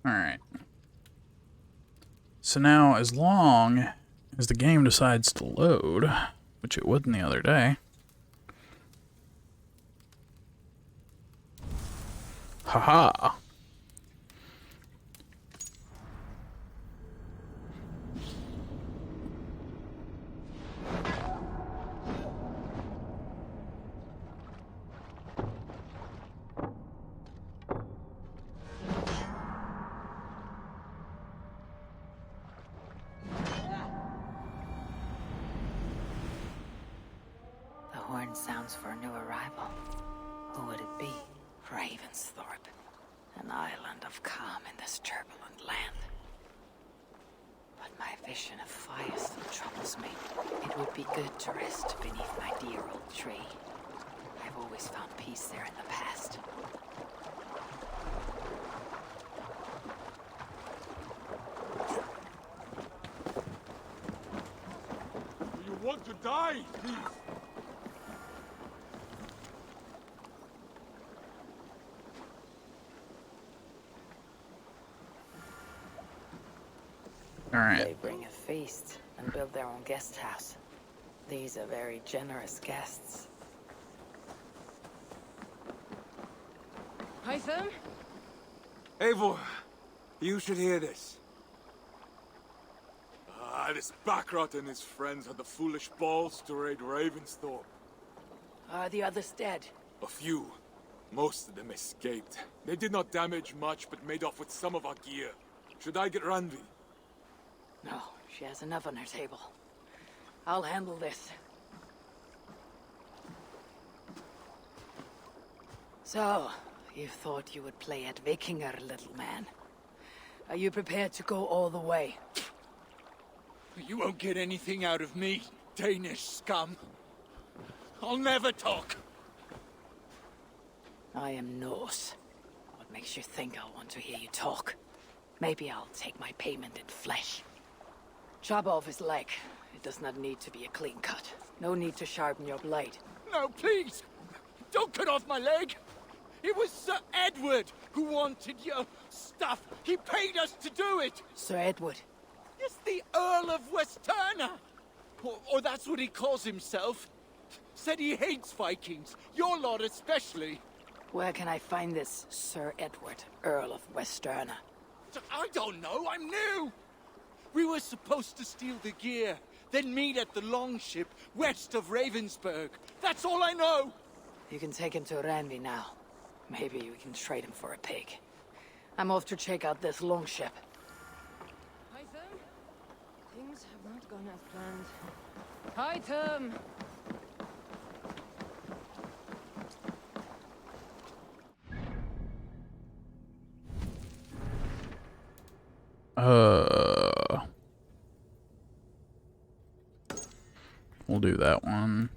Alright. So now, as long as the game decides to load, which it wouldn't the other day. Haha. The horn sounds for a new arrival. Who would it be? Ravensthorpe. An island of calm in this turbulent land. But my vision of fire still troubles me. It would be good to rest beneath my dear old tree. I've always found peace there in the past. Do you want to die, please? Alright. They bring a feast and build their own guest house. These are very generous guests. Hytham? Eivor, you should hear this. This Backrot and his friends had the foolish balls to raid Ravensthorpe. Are the others dead? A few. Most of them escaped. They did not damage much, but made off with some of our gear. Should I get Randvi? No, she has enough on her table. I'll handle this. So, you thought you would play at Vikinger, little man. Are you prepared to go all the way? You won't get anything out of me, Danish scum. I'll never talk. I am Norse. What makes you think I'll want to hear you talk? Maybe I'll take my payment in flesh. Chop off his leg. It does not need to be a clean cut. No need to sharpen your blade. No, please! Don't cut off my leg! It was Sir Edward who wanted your stuff. He paid us to do it! Sir Edward. Yes, the Earl of Westerna! Or that's what he calls himself. Said he hates Vikings, your lot especially. Where can I find this Sir Edward, Earl of Westerna? I don't know, I'm new! We were supposed to steal the gear, then meet at the longship west of Ravensburg. That's all I know! You can take him to Randvi now. Maybe we can trade him for a pig. I'm off to check out this longship. Hytham? Things have not gone as planned. Hytham! We'll do that one.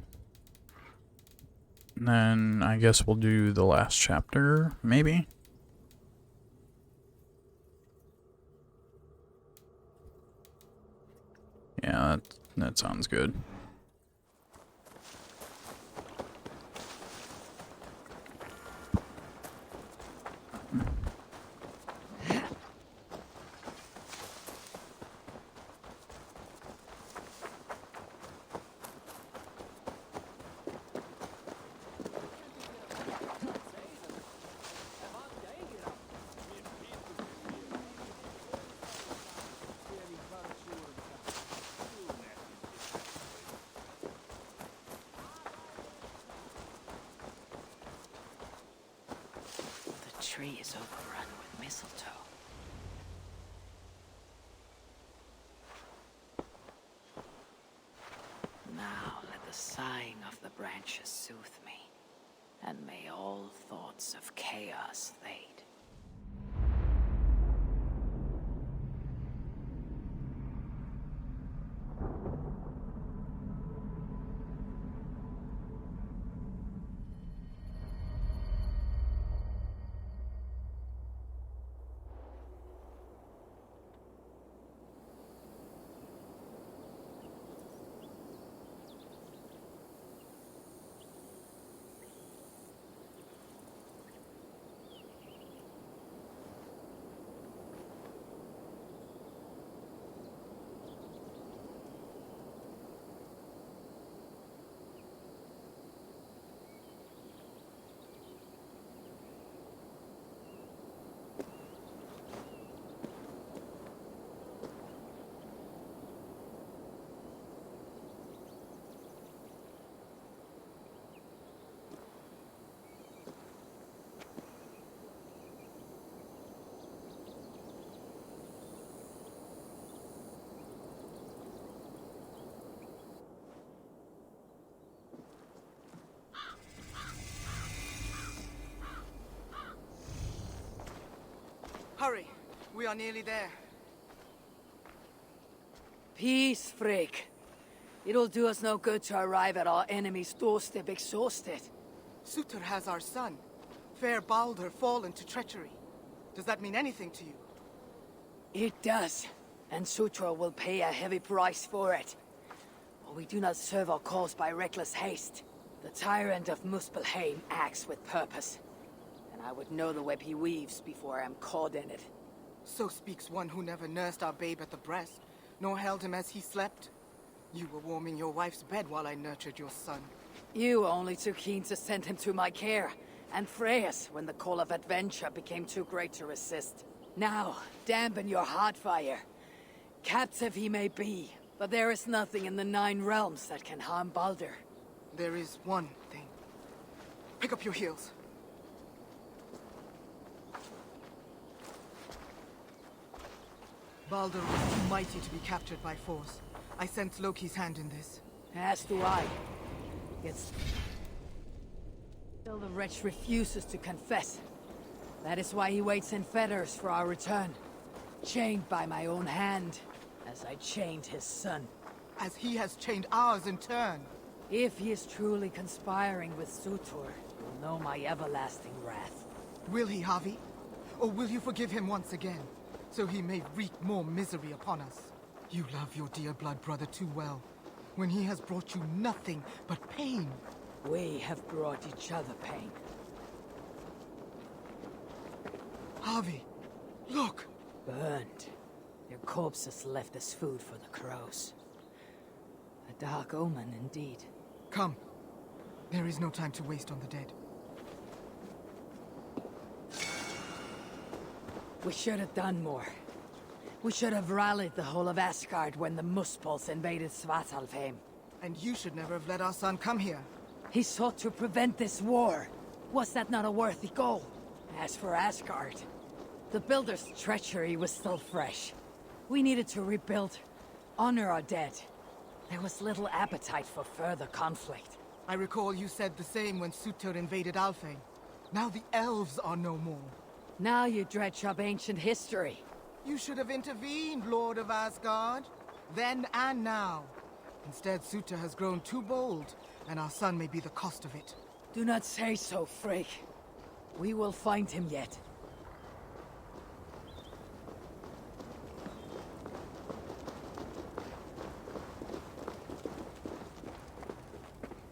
And then I guess we'll do the last chapter, maybe? Yeah, that sounds good. The tree is overrun with mistletoe. Now let the sighing of the branches soothe me, and may all thoughts of chaos fade. Hurry. We are nearly there. Peace, Frigg. It'll do us no good to arrive at our enemy's doorstep exhausted. Sutur has our son. Fair Baldur fallen to treachery. Does that mean anything to you? It does. And Sutra will pay a heavy price for it. But we do not serve our cause by reckless haste. The tyrant of Muspelheim acts with purpose. And I would know the web he weaves before I am caught in it. So speaks one who never nursed our babe at the breast, nor held him as he slept. You were warming your wife's bed while I nurtured your son. You were only too keen to send him to my care, and Freya's when the call of adventure became too great to resist. Now, dampen your heart fire. Captive he may be, but there is nothing in the 9 realms that can harm Baldur. There is one thing. Pick up your heels. Baldur was too mighty to be captured by force. I sense Loki's hand in this. As do I. Yet still the wretch refuses to confess. That is why he waits in fetters for our return. Chained by my own hand, as I chained his son. As he has chained ours in turn. If he is truly conspiring with Sutur, you'll know my everlasting wrath. Will he, Havi? Or will you forgive him once again, so he may wreak more misery upon us? You love your dear blood brother too well, when he has brought you nothing but pain. We have brought each other pain. Havi, look! Burned. Their corpses left as food for the crows. A dark omen indeed. Come. There is no time to waste on the dead. We should have done more. We should have rallied the whole of Asgard when the Muspels invaded Svartalfheim. And you should never have let our son come here. He sought to prevent this war. Was that not a worthy goal? As for Asgard, the Builder's treachery was still fresh. We needed to rebuild, honor our dead. There was little appetite for further conflict. I recall you said the same when Sutur invaded Alfheim. Now the elves are no more. Now you dredge up ancient history. You should have intervened, Lord of Asgard. Then and now. Instead, Sutur has grown too bold, and our son may be the cost of it. Do not say so, Frigg. We will find him yet.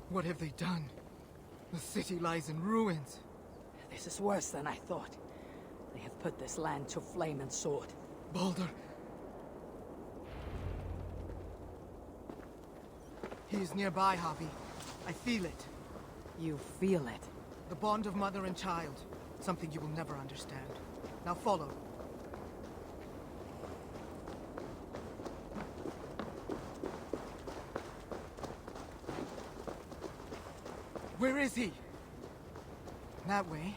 What have they done? The city lies in ruins. This is worse than I thought. They have put this land to flame and sword. Baldur. He is nearby, Havi. I feel it. You feel it. The bond of mother and child. Something you will never understand. Now follow. Where is he? That way.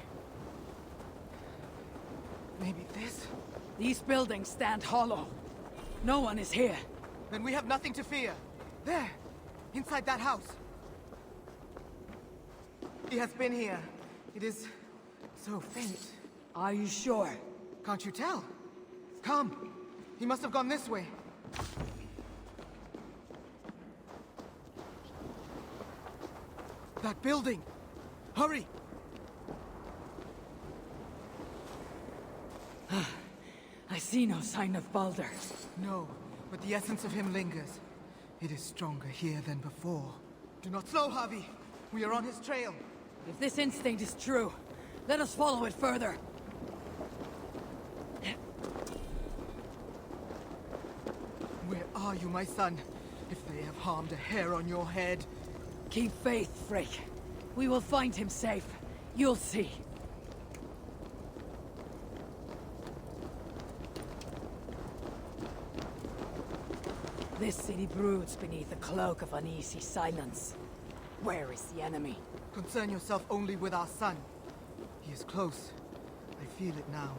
Maybe this? These buildings stand hollow. No one is here. Then we have nothing to fear. There! Inside that house. He has been here. It is so faint. Are you sure? Can't you tell? Come. He must have gone this way. That building! Hurry! I see no sign of Baldur. No, but the essence of him lingers. It is stronger here than before. Do not slow, Havi! We are on his trail. If this instinct is true, let us follow it further. Where are you, my son? If they have harmed a hair on your head. Keep faith, Frigg. We will find him safe. You'll see. This city broods beneath a cloak of uneasy silence. Where is the enemy? Concern yourself only with our son. He is close. I feel it now.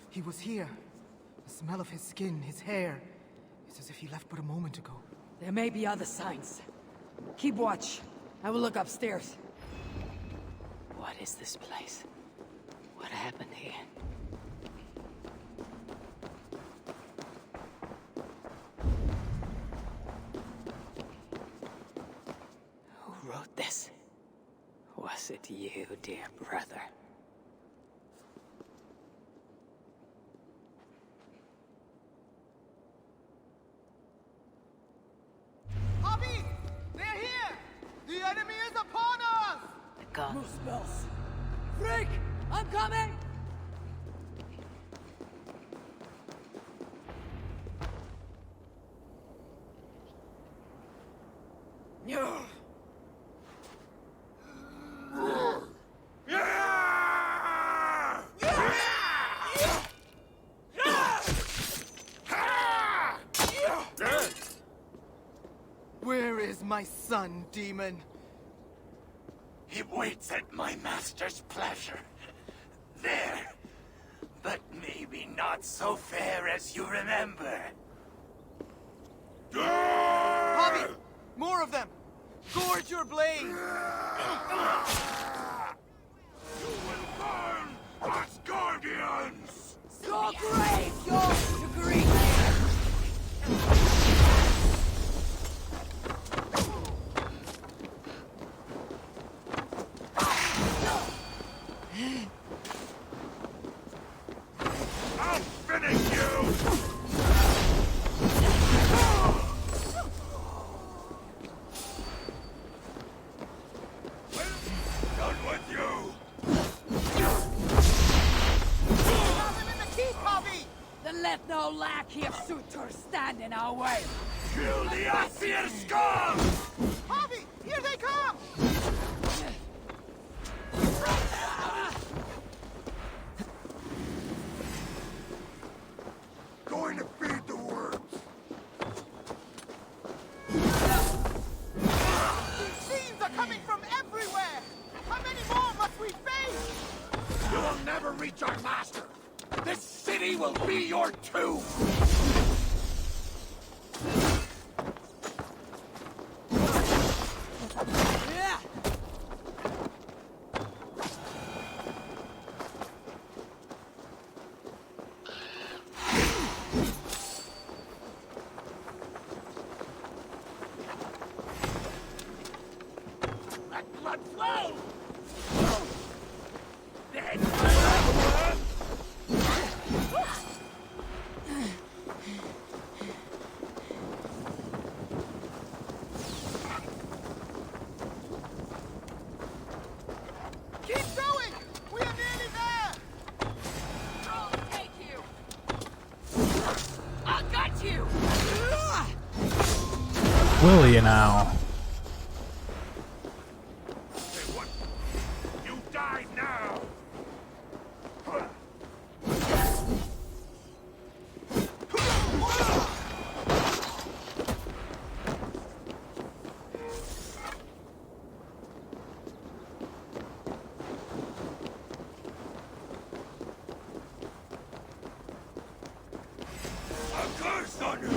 He was here. The smell of his skin, his hair. It's as if he left but a moment ago. There may be other signs. Keep watch. I will look upstairs. What is this place? What happened here? Who wrote this? Was it you, dear brother? Bobby! They're here! The enemy is upon us! The gun. Move spells. Freak! I'm coming! Where is my son, demon? He waits at my master's pleasure. There. But maybe not so fair as you remember. Bobby! More of them! Gorge your blade! You will burn as guardians! So great, yours to greet. I'll finish you! Done with you! Got him in the teeth, Bobby! Then let no lack here suitors stand in our way. Kill the Aesir scum! Bobby! Here they come! Going to feed the worms! These fiends are coming from everywhere! How many more must we face? You will never reach our master! This city will be your tomb! Yeah. Let blood flow! Then Keep going! We are nearly there! I'll take you. I got you. Will you now? Say what? You die now! A curse on you!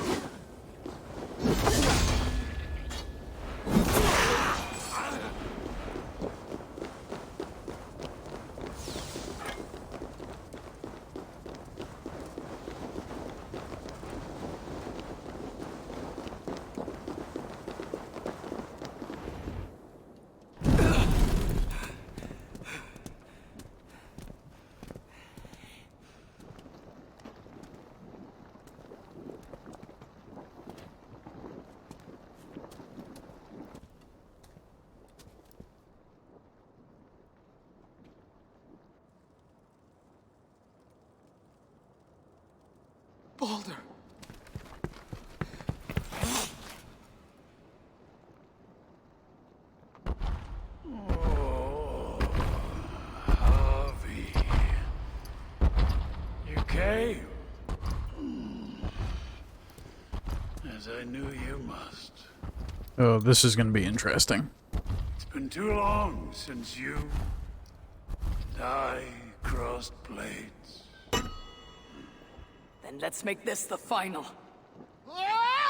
Baldur! Harvey. You came? As I knew you must. Oh, this is going to be interesting. It's been too long since you and I crossed blades. Then let's make this the final. Ah!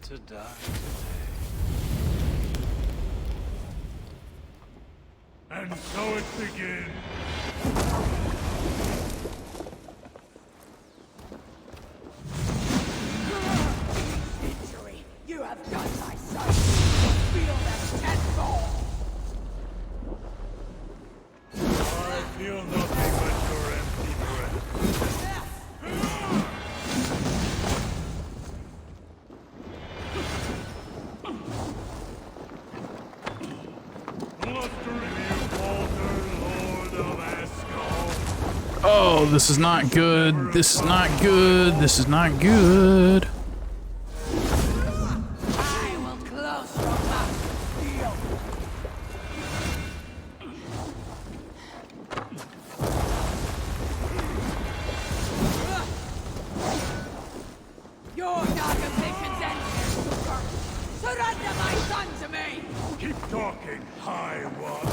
to die today. And so it begins. Injury! You have done my son! Feel them tenfold! I feel nothing but your empty breath. Blustering you, Walter, Lord of Asgard. Oh, this is not good. This is not good. This is not good. I will close your mouth, steel! Your dark ambitions end here, Super! Surrender my son to me! Keep talking, High One.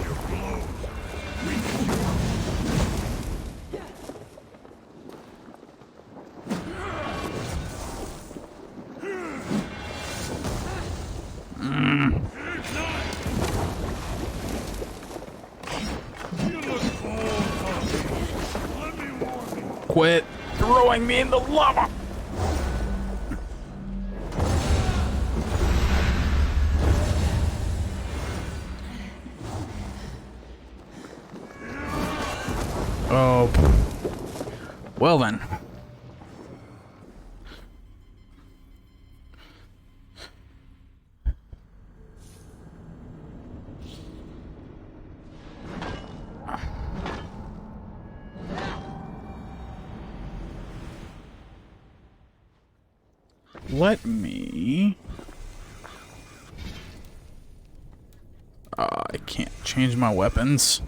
Your blows are as weak as your You look cold, Tommy. Let me warm you. Quit throwing me in the lava. Oh. Well then. Let me... I can't change my weapons.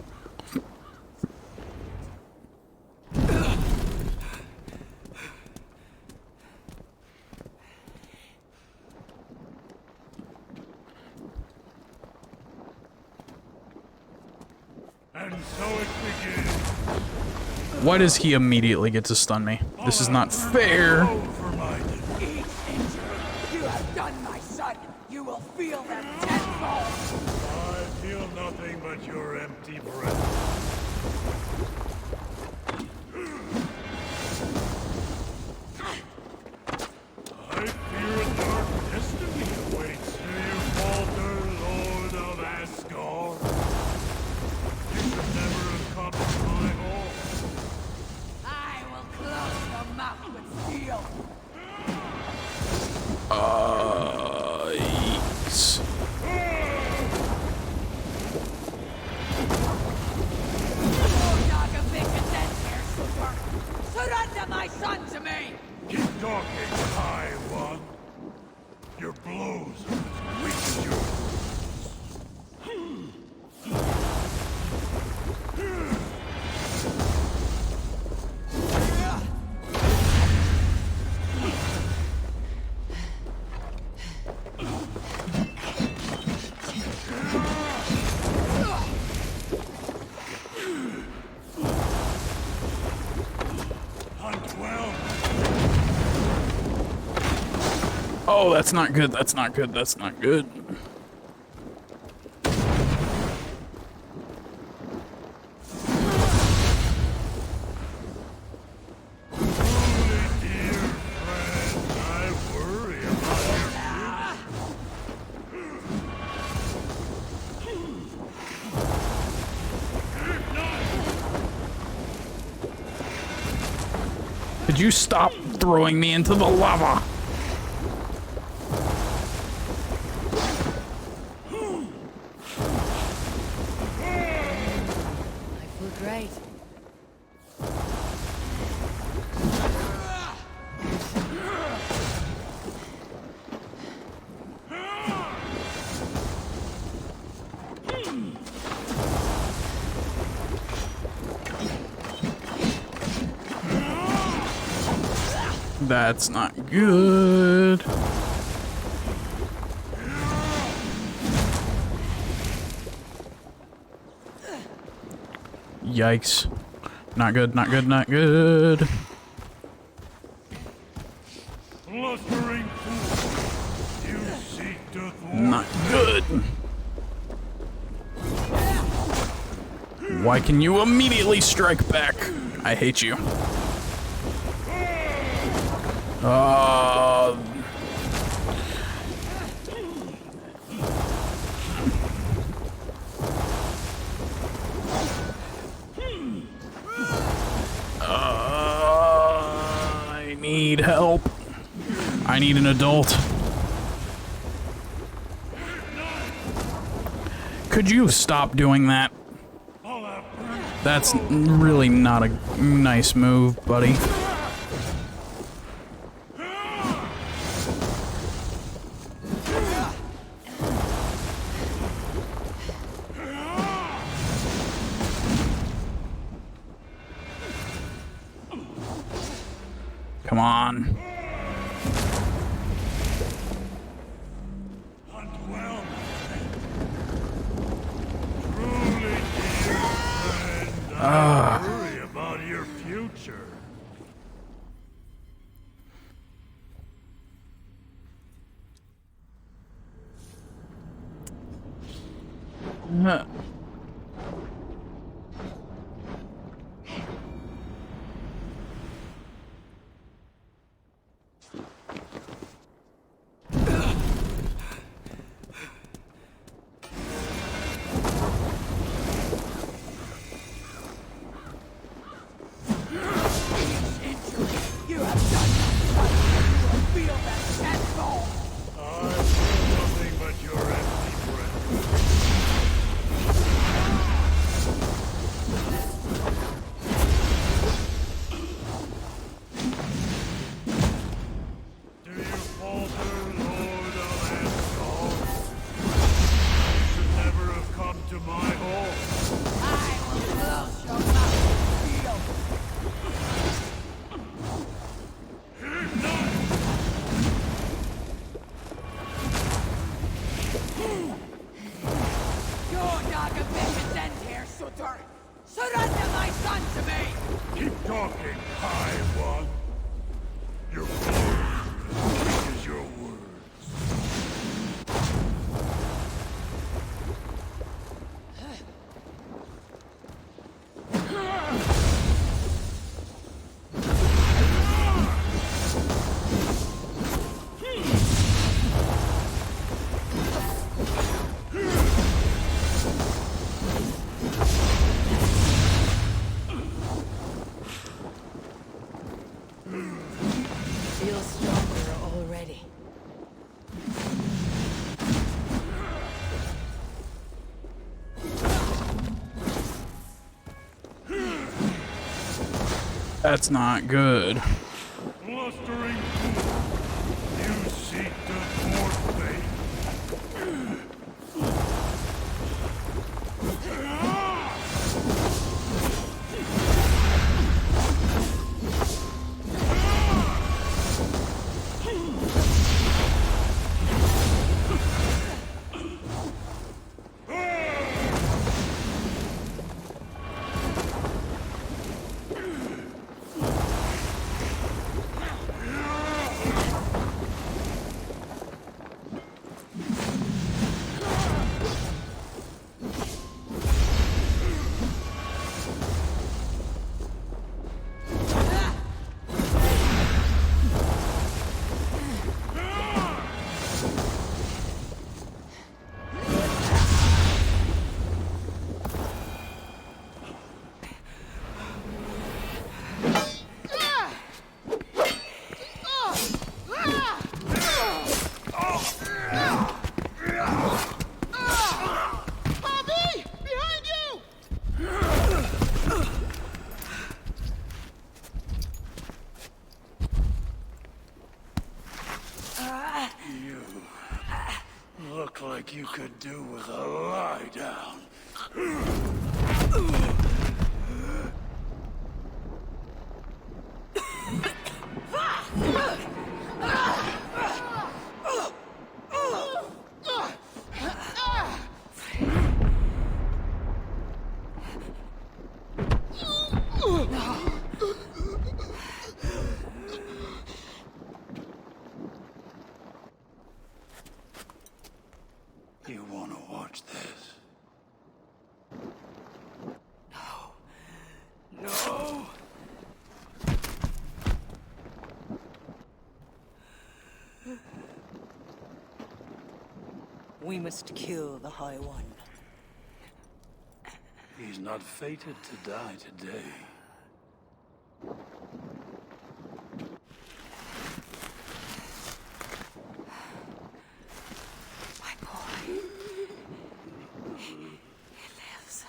And so it begins. Why does he immediately get to stun me? This is not fair. Overminded. Each injury you have done, my son, you will feel them tenfold! I feel nothing but your empty breath. I fear a dark destiny awaits you, Walter, Lord of Asgard. You should never have come to my home. I will close your mouth with steel! Yikes. Your dark ambitions end here, Super! Surrender my son to me! Keep talking, High One. Your blows are as weak as yours. Hunt well. Oh, that's not good. That's not good. That's not good. Truly, dear friend, I worry about your Could you stop throwing me into the lava? I feel great. That's not good. Yikes. Not good, not good, not good. blustering fool. Why can you immediately strike back? I hate you. I need help. I need an adult. Could you stop doing that? That's really not a nice move, buddy. Come on. Worry about your future. You have done nothing. You will feel that tadpole. I feel nothing but your empty breath. Do you falter, Lord of Asgard? You should never have come to my home. I will close your mouth with steel. Your dog of vengeance here, Sutor. Surrender my son to me! Keep talking, High One. Your words as weak as your words. Feel stronger already. That's not good. Blustering fool, you seek to thwart fate. Look like you could do with a lie down. You wanna watch this? We must kill the High One. He's not fated to die today. My boy. He lives.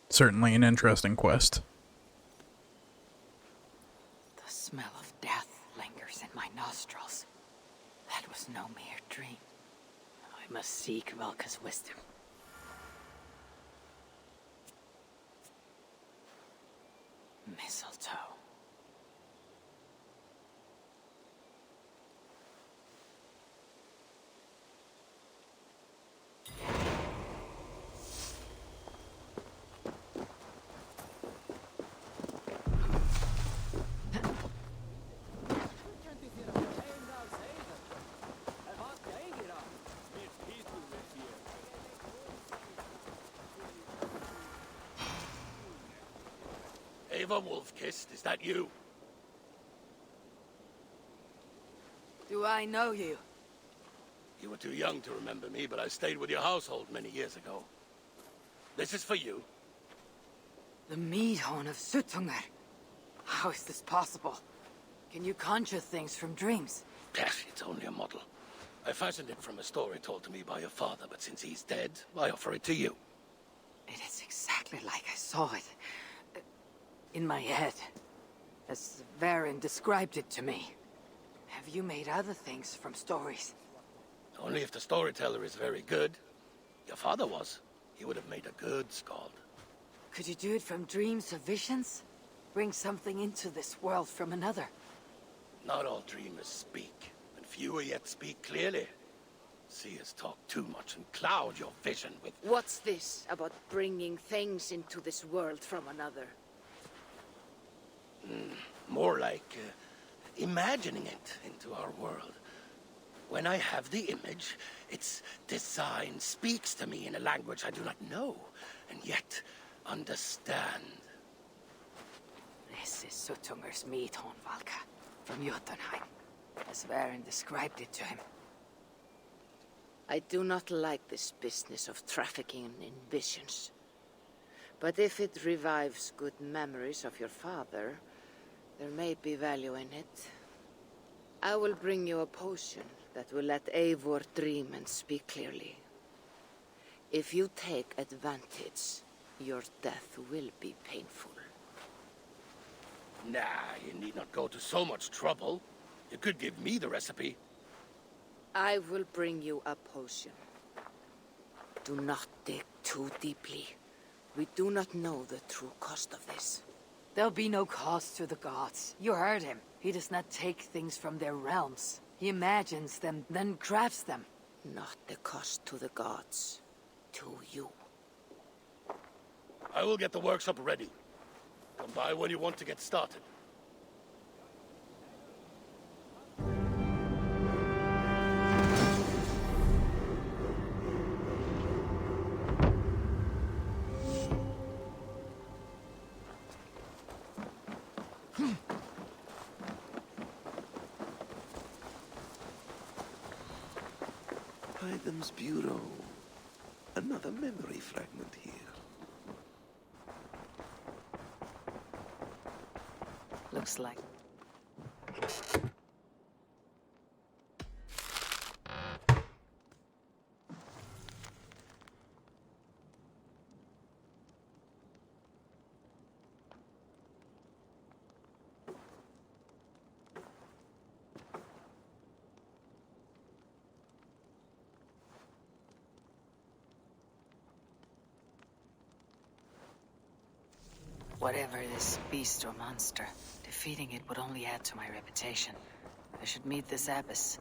Certainly an interesting quest. The smell of death lingers in my nostrils. That was no mere dream. I must seek Valka's wisdom. Mistletoe. Ava Wolf-Kissed, is that you? Do I know you? You were too young to remember me, but I stayed with your household many years ago. This is for you. The Meadhorn of Suttungr. How is this possible? Can you conjure things from dreams? Yes, it's only a model. I fashioned it from a story told to me by your father, but since he's dead, I offer it to you. It is exactly like I saw it. In my head. As Varen described it to me. Have you made other things from stories? Only if the storyteller is very good. Your father was. He would have made a good skald. Could you do it from dreams or visions? Bring something into this world from another? Not all dreamers speak, and fewer yet speak clearly. Seers talk too much and cloud your vision with... What's this about bringing things into this world from another? More like imagining it into our world. When I have the image, its design speaks to me in a language I do not know, and yet understand. This is Suttungr's Meadhorn, Valka, from Jotunheim, as Varen described it to him. I do not like this business of trafficking in visions. But if it revives good memories of your father, there may be value in it. I will bring you a potion that will let Eivor dream and speak clearly. If you take advantage, your death will be painful. Nah, you need not go to so much trouble. You could give me the recipe. I will bring you a potion. Do not dig too deeply. We do not know the true cost of this. There'll be no cost to the gods. You heard him. He does not take things from their realms. He imagines them, then crafts them. Not the cost to the gods. To you. I will get the workshop ready. Come by when you want to get started. Items Bureau. Another memory fragment here. The looks like. Whatever this beast or monster, defeating it would only add to my reputation. I should meet this abbess.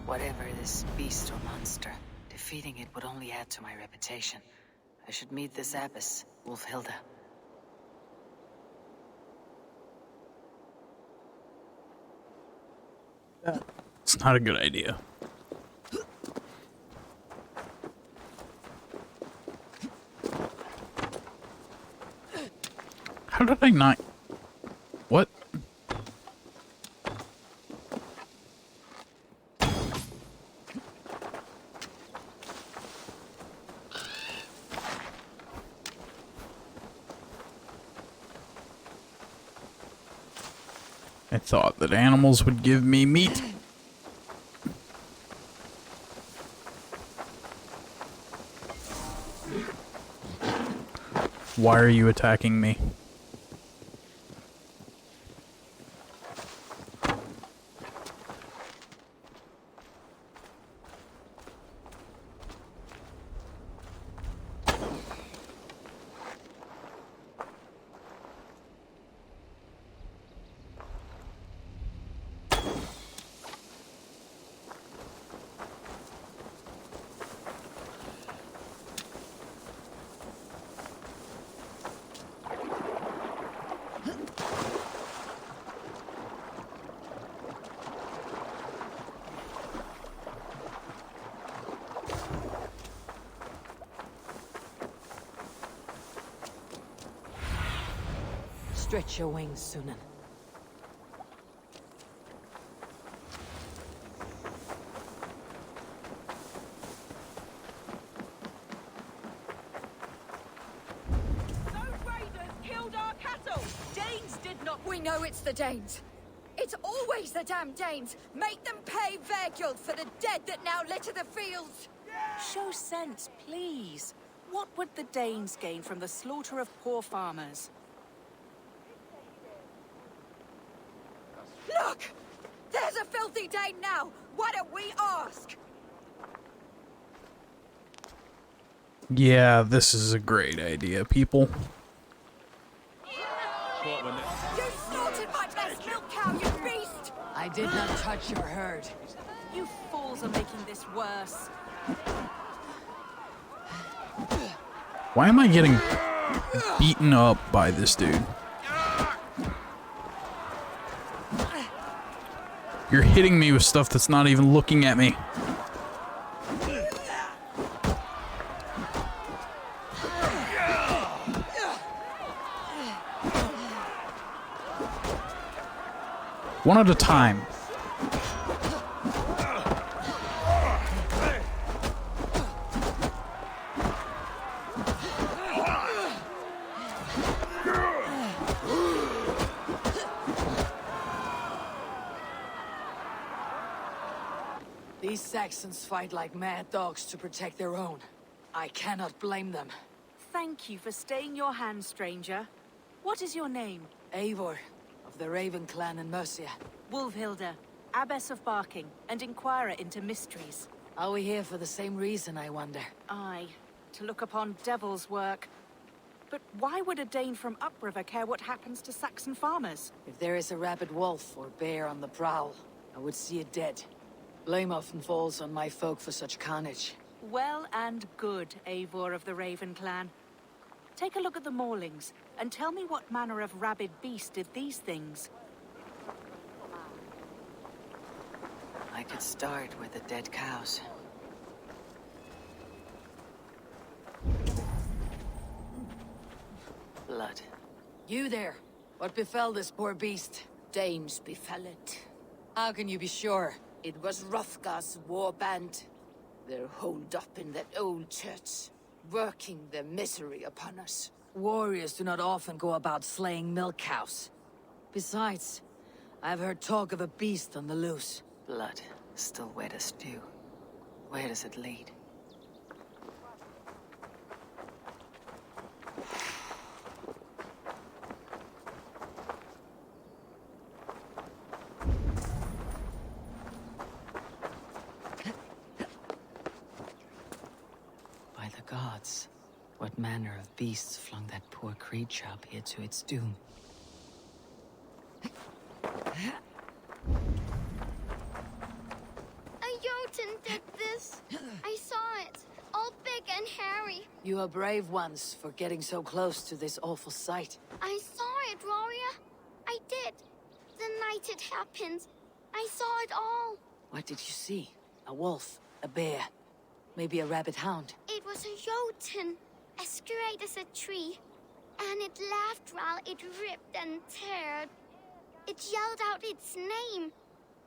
Whatever this beast or monster, defeating it would only add to my reputation. I should meet this abbess, Wolfhilda. It's not a good idea. How did I not... What? I thought that animals would give me meat. Why are you attacking me? Stretch your wings, Sunan. Those raiders killed our cattle! Danes did not... We know it's the Danes. It's always the damn Danes. Make them pay Vergil for the dead that now litter the fields. Show sense, please. What would the Danes gain from the slaughter of poor farmers? Look! There's a filthy Dane now! Why don't we ask? Yeah, this is a great idea, people. You slaughtered my best milk cow, you beast! I did not touch your herd. You fools are making this worse. Why am I getting beaten up by this dude? You're hitting me with stuff that's not even looking at me. One at a time. These Saxons fight like mad dogs to protect their own. I cannot blame them. Thank you for staying your hand, stranger. What is your name? Eivor, of the Raven clan in Mercia. Wolfhilda, Abbess of Barking, and Inquirer into mysteries. Are we here for the same reason, I wonder? Aye, to look upon devil's work. But why would a Dane from upriver care what happens to Saxon farmers? If there is a rabid wolf or bear on the prowl, I would see it dead. Blame often falls on my folk for such carnage. Well and good, Eivor of the Raven clan. Take a look at the maulings, and tell me what manner of rabid beast did these things. I could start with the dead cows. Blood. You there! What befell this poor beast? Danes befell it. How can you be sure? It was Hrothgar's war band. They're holed up in that old church, working their misery upon us. Warriors do not often go about slaying milk cows. Besides, I've heard talk of a beast on the loose. Blood, still wet as dew. Where does it lead? By the gods, what manner of beasts flung that poor creature up here to its doom? A Jotun did this. I saw it. All big and hairy. You are brave ones for getting so close to this awful sight. I saw it, warrior. I did. The night it happened. I saw it all. What did you see? A wolf? A bear? Maybe a rabbit hound? It was a Jotun, as straight as a tree. And it laughed while it ripped and teared. It yelled out its name.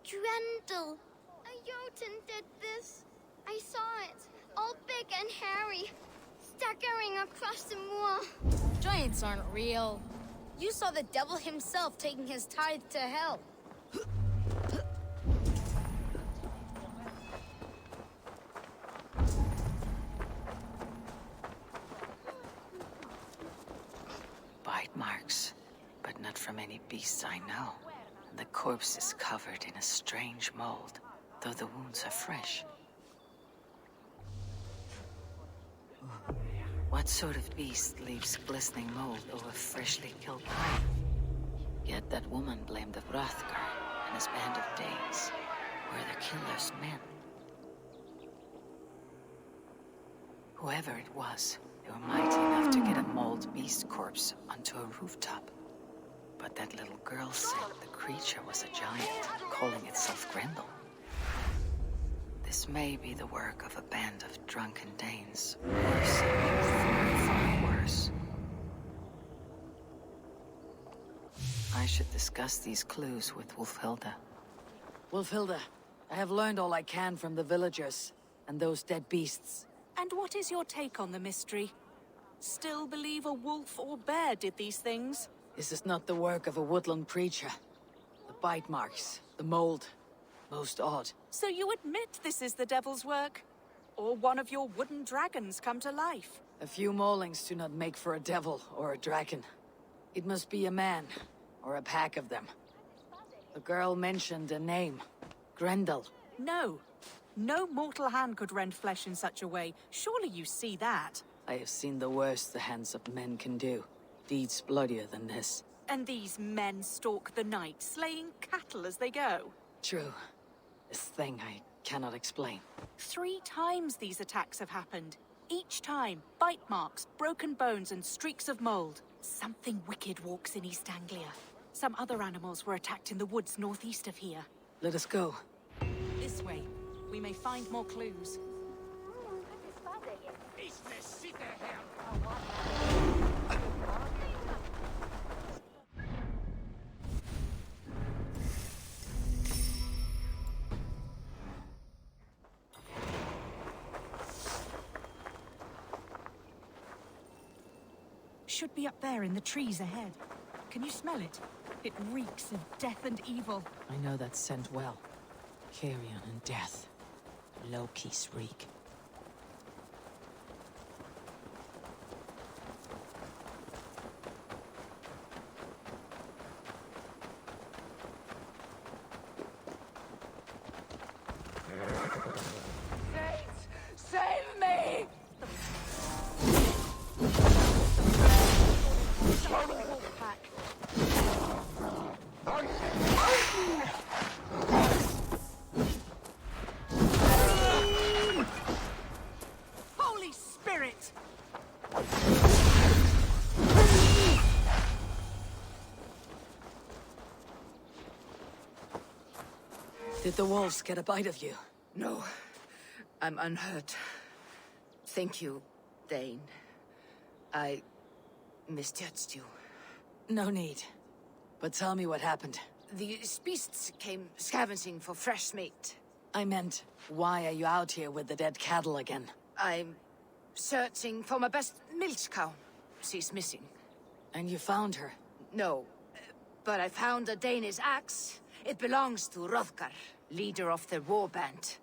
Grendel. A Jotun did this. I saw it. All big and hairy. Staggering across the moor. Giants aren't real. You saw the devil himself taking his tithe to hell. Bite marks, but not from any beasts I know. The corpse is covered in a strange mold, though the wounds are fresh. What sort of beast leaves glistening mold over freshly killed prey? Yet that woman blamed the Hrothgar and his band of Danes. Were the killer's men? Whoever it was, they were mighty enough to get a mauled beast corpse onto a rooftop. But that little girl said the creature was a giant, calling itself Grendel. This may be the work of a band of drunken Danes, or something far worse. I should discuss these clues with Wolfhilda. Wolfhilda, I have learned all I can from the villagers and those dead beasts. And what is your take on the mystery? Still believe a wolf or bear did these things? This is not the work of a woodland creature. The bite marks, the mold, most odd. So you admit this is the devil's work? Or one of your wooden dragons come to life? A few maulings do not make for a devil or a dragon. It must be a man, or a pack of them. The girl mentioned a name. Grendel. No. No mortal hand could rend flesh in such a way. Surely you see that. I have seen the worst the hands of men can do. Deeds bloodier than this. And these men stalk the night, slaying cattle as they go. True. This thing I cannot explain. 3 times these attacks have happened. Each time, bite marks, broken bones, and streaks of mold. Something wicked walks in East Anglia. Some other animals were attacked in the woods northeast of here. Let us go. This way. We may find more clues. should be up there in the trees ahead. Can you smell it? It reeks of death and evil. I know that scent well. Carrion and death. Loki's reek. Save me! Holy Spirit! Did the wolves get a bite of you? No. I'm unhurt. Thank you, Dane. I misjudged you. No need. But tell me what happened. These beasts came scavenging for fresh meat. I meant, why are you out here with the dead cattle again? I'm searching for my best milch cow. She's missing. And you found her? No, but I found a Danish axe. It belongs to Hrothgar, leader of the war band.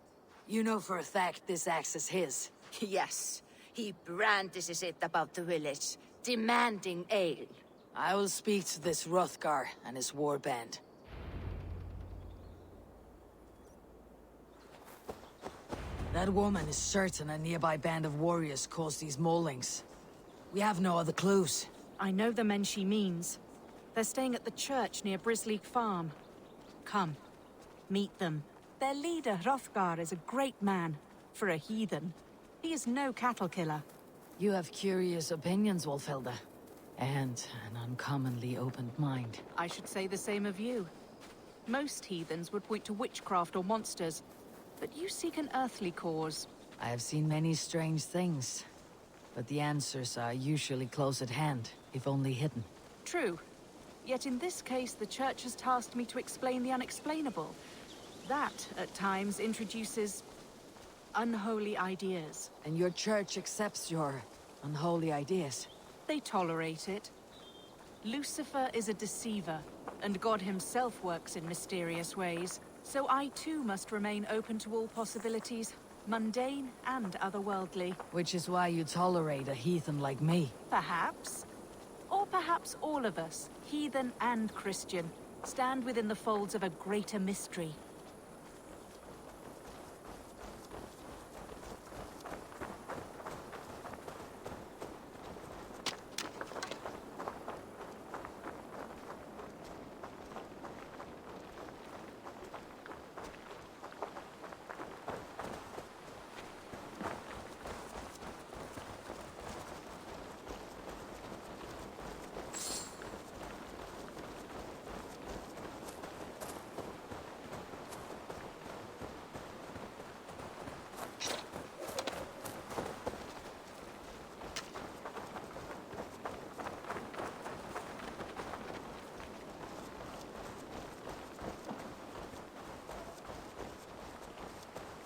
You know for a fact this axe is his? Yes, he brandishes it about the village, demanding ale. I will speak to this Hrothgar and his war band. That woman is certain a nearby band of warriors caused these maulings. We have no other clues. I know the men she means. They're staying at the church near Brisleek Farm. Come, meet them. Their leader, Hrothgar, is a great man. For a heathen. He is no cattle killer. You have curious opinions, Wolfhilda. And an uncommonly opened mind. I should say the same of you. Most heathens would point to witchcraft or monsters, but you seek an earthly cause. I have seen many strange things, but the answers are usually close at hand, if only hidden. True. Yet in this case, the Church has tasked me to explain the unexplainable. That, at times, introduces unholy ideas. And your Church accepts your unholy ideas? They tolerate it. Lucifer is a deceiver, and God himself works in mysterious ways. So I too must remain open to all possibilities, mundane and otherworldly. Which is why you tolerate a heathen like me. Perhaps. Or perhaps all of us, heathen and Christian, stand within the folds of a greater mystery.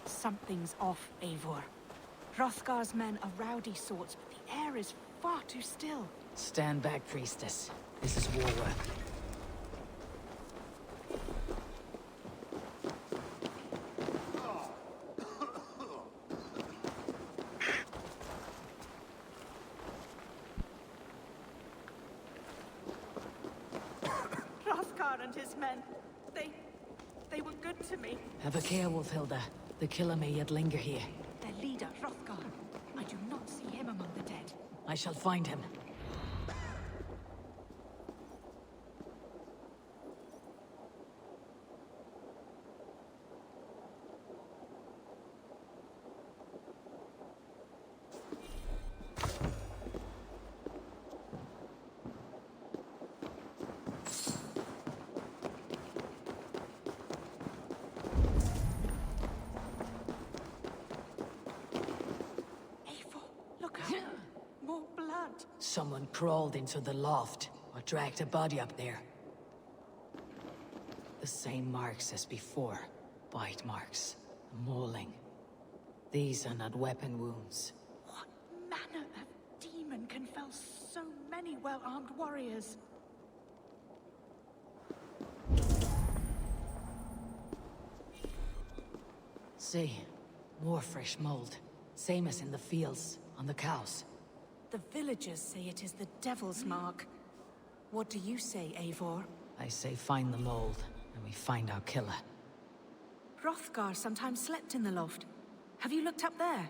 Something's off, Eivor. Hrothgar's men are rowdy sorts, but the air is far too still. Stand back, priestess. This is war work. Hrothgar and his men, they were good to me. Have a care, Wolfhilda. The killer may yet linger here. Their leader, Hrothgar. I do not see him among the dead. I shall find him. More blood. Someone crawled into the loft, or dragged a body up there. The same marks as before. Bite marks. Mauling. These are not weapon wounds. What manner of demon can fell so So many well-armed warriors. See, more fresh mold. Same as in the fields, on the cows. The villagers say it is the Devil's Mark. What do you say, Eivor? I say find the mold, and we find our killer. Hrothgar sometimes slept in the loft. Have you looked up there?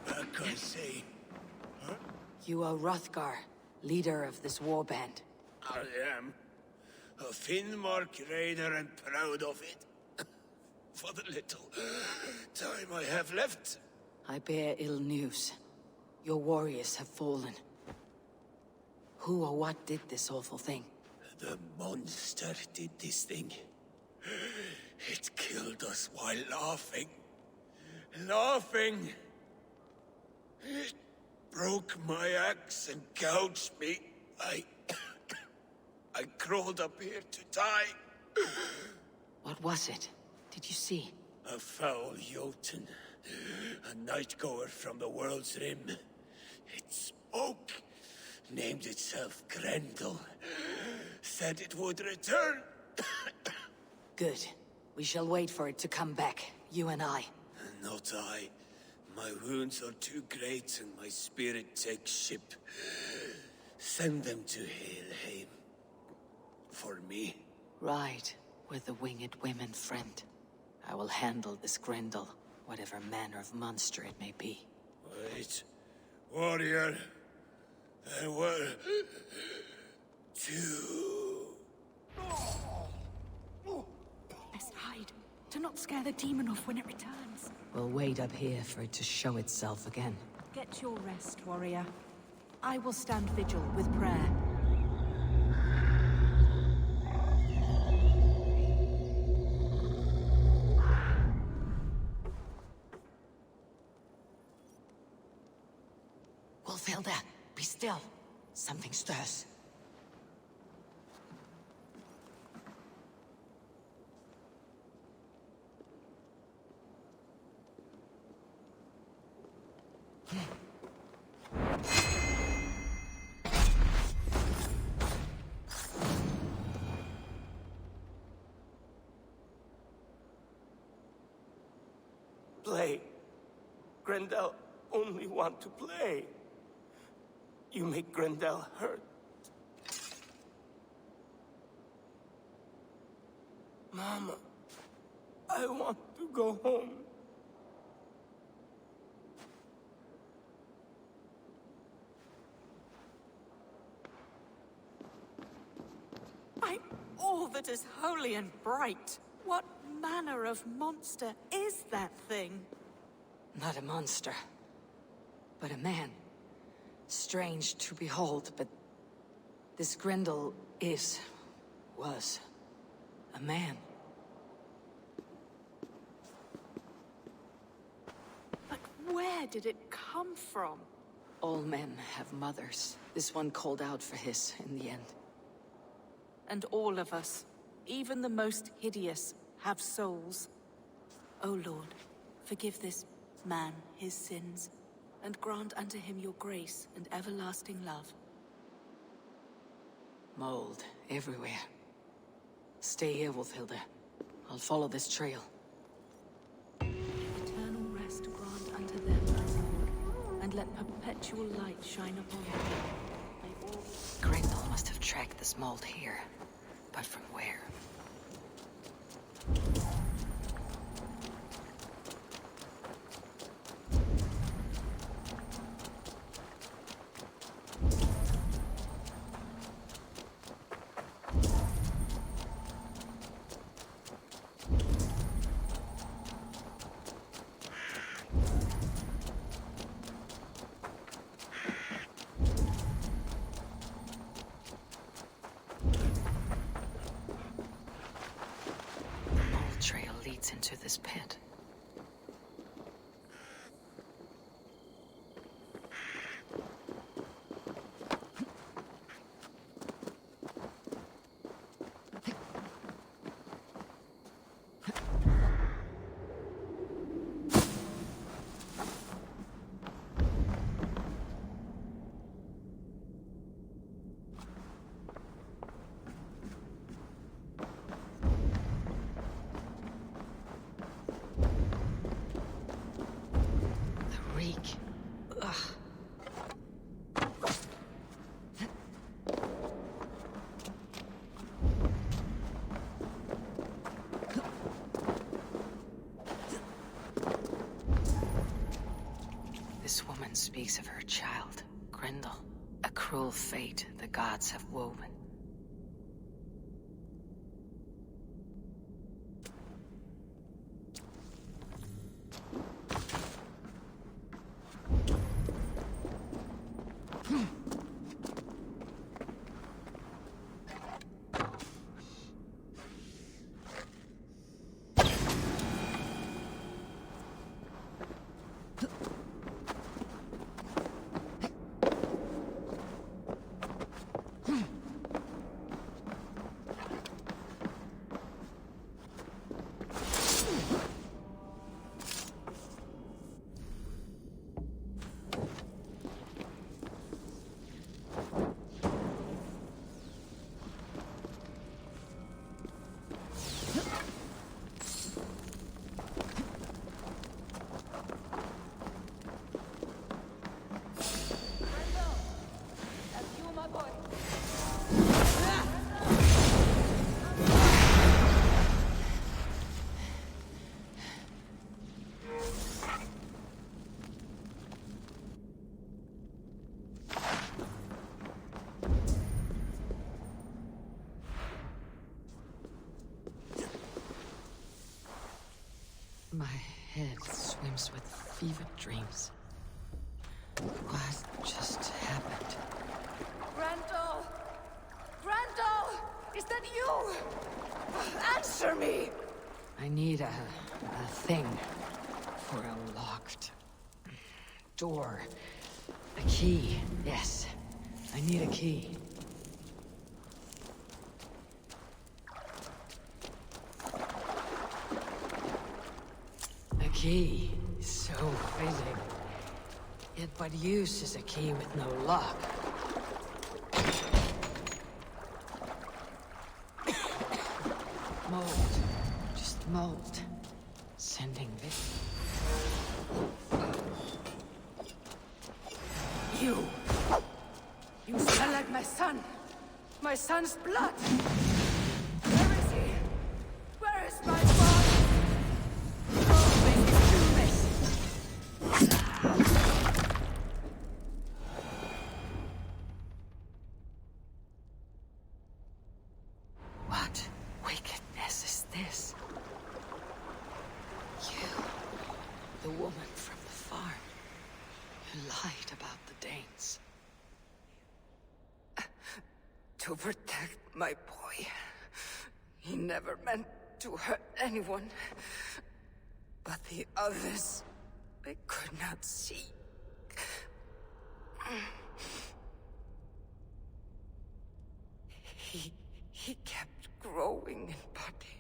Back, I say. Huh? You are Hrothgar, leader of this warband. I am. A Finnmark raider and proud of it. For the little time I have left. I bear ill news. Your warriors have fallen. Who or what did this awful thing? The monster did this thing. It killed us while laughing. Laughing! It broke my axe and gouged me. I crawled up here to die. What was it? Did you see? A foul Jotun. A night-goer from the world's rim. It spoke. Named itself Grendel. Said it would return. Good. We shall wait for it to come back, you and I. Not I. My wounds are too great and my spirit takes ship. Send them to Helheim. For me. Right, with the winged women, friend. I will handle this Grendel, whatever manner of monster it may be. Wait. Warrior. There were... two... Best hide. Do not scare the demon off when it returns. We'll wait up here for it to show itself again. Get your rest, warrior. I will stand vigil with prayer. Wolfhilda, be still. Something stirs. Play. Grendel only want to play. You make Grendel hurt. Mama, I want to go home. I'm all that is holy and bright. What manner of monster is that thing? Not a monster, but a man. Strange to behold, but this Grendel was a man. But where did it come from? All men have mothers. This one called out for his in the end. And all of us, even the most hideous, have souls. O Lord, forgive this man his sins, and grant unto him your grace and everlasting love. Mold everywhere. Stay here, Wolfhilda. I'll follow this trail. Eternal rest grant unto them, my Lord, and let perpetual light shine upon them. May all... Grendel must have tracked this mold here, but from where? Trail leads into this pit. speaks of her child, Grendel. A cruel fate the gods have woven. My head swims with fevered dreams. What just happened? Grendel! Grendel! Is that you? Answer me! I need a thing for a locked door. A key, yes. I need a key. A key. So fitting. Yet what use is a key with no lock? Mold. Just mold. Sending this. You! You smell like my son! My son's blood! Where is he? Where is my son? Don't make me do this! What wickedness is this? You, the woman from the farm, you lied about the Danes. To protect my boy. He never meant to hurt anyone. But the others, they could not see. He kept growing in body,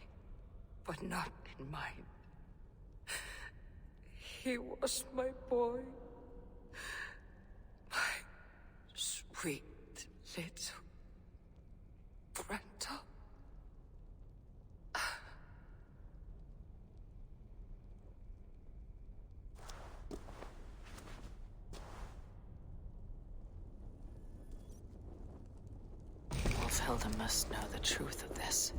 but not in mind. He was my boy. My sweet little Grendel. Wolfhilda must know the truth of this.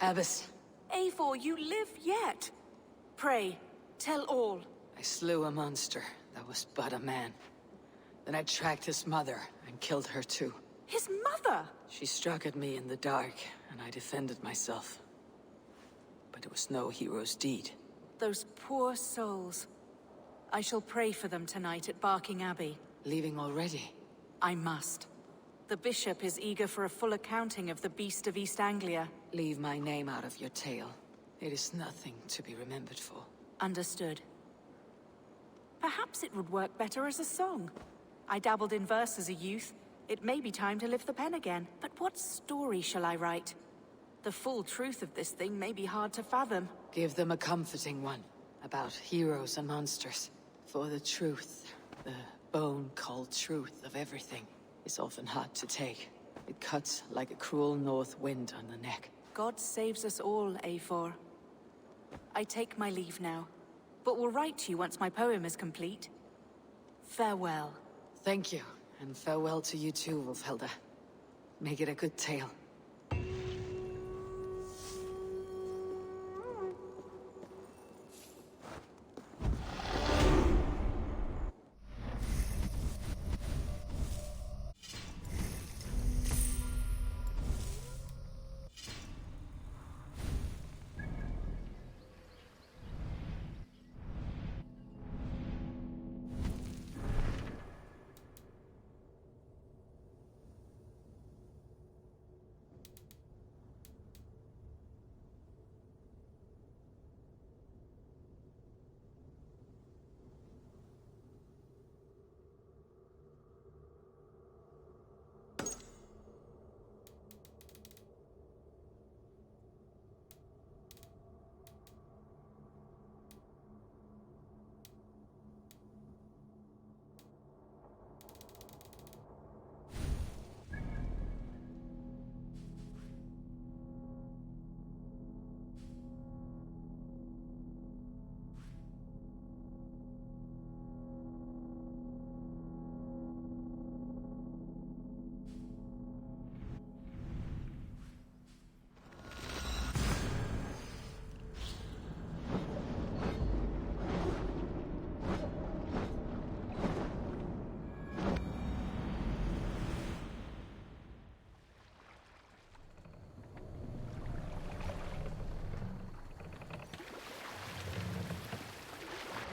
Abbess. Eivor, you live yet. Pray, tell all. I slew a monster that was but a man. Then I tracked his mother and killed her too. His mother? She struck at me in the dark, and I defended myself. But it was no hero's deed. Those poor souls. I shall pray for them tonight at Barking Abbey. Leaving already? I must. The bishop is eager for a full accounting of the Beast of East Anglia. Leave my name out of your tale. It is nothing to be remembered for. Understood. Perhaps it would work better as a song. I dabbled in verse as a youth. It may be time to lift the pen again. But what story shall I write? The full truth of this thing may be hard to fathom. Give them a comforting one. About heroes and monsters. For the truth, the bone-cold truth of everything, is often hard to take. It cuts like a cruel north wind on the neck. God saves us all, Eivor. I take my leave now, but will write to you once my poem is complete. Farewell. Thank you, and farewell to you too, Wolfhelda. Make it a good tale.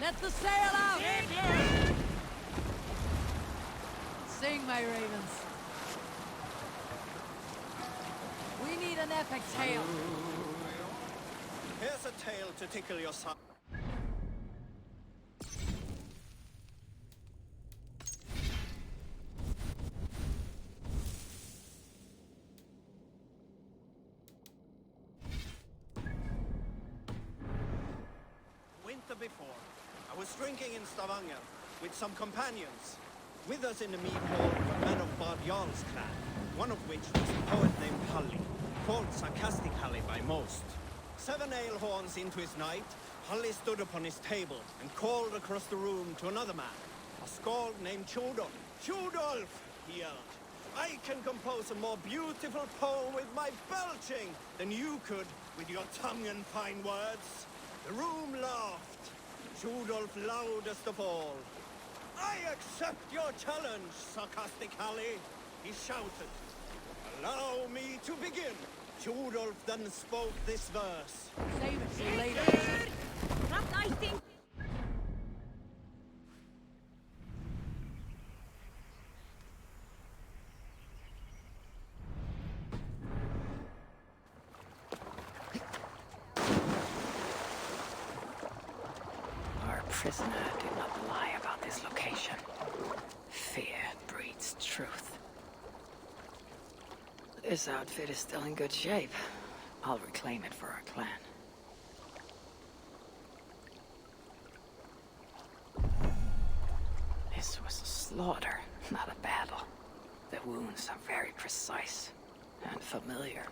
Let the sail out! Sing, my ravens. We need an epic tale. Here's a tale to tickle your son. Winter before, I was drinking in Stavanger with some companions. With us in the mead hall were men of Bard Jarl's clan, one of which was a poet named Halli, called Sarcastic Halli by most. 7 ale horns into his night, Halli stood upon his table and called across the room to another man, a skald named Tjodolf. Tjodolf, he yelled, I can compose a more beautiful poem with my belching than you could with your tongue and fine words. The room laughed, Tjodolf loudest of all. I accept your challenge, Sarcastic Halli, he shouted. Allow me to begin. Tjodolf then spoke this verse. Save it for later. I think. Our prisoner did not lie about this location. Fear breeds truth. This outfit is still in good shape. I'll reclaim it for our clan. This was a slaughter, not a battle. The wounds are very precise and familiar.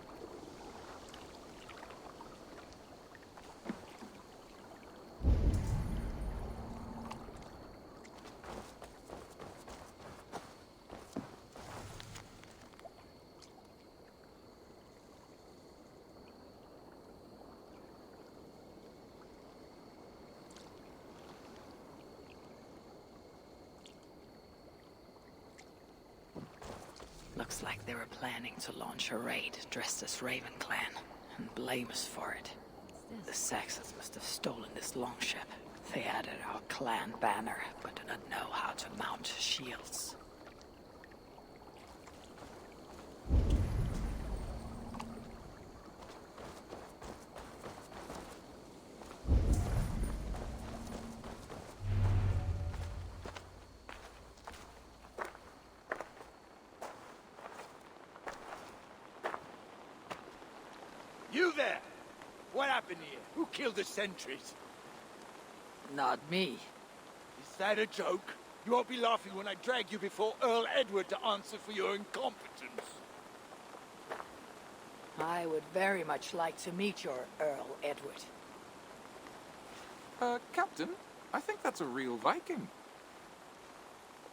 Looks like they were planning to launch a raid dressed as Raven Clan, and blame us for it. The Saxons must have stolen this longship. They added our clan banner, but do not know how to mount shields. You there! What happened here? Who killed the sentries? Not me. Is that a joke? You won't be laughing when I drag you before Earl Edward to answer for your incompetence. I would very much like to meet your Earl Edward. Captain, I think that's a real Viking.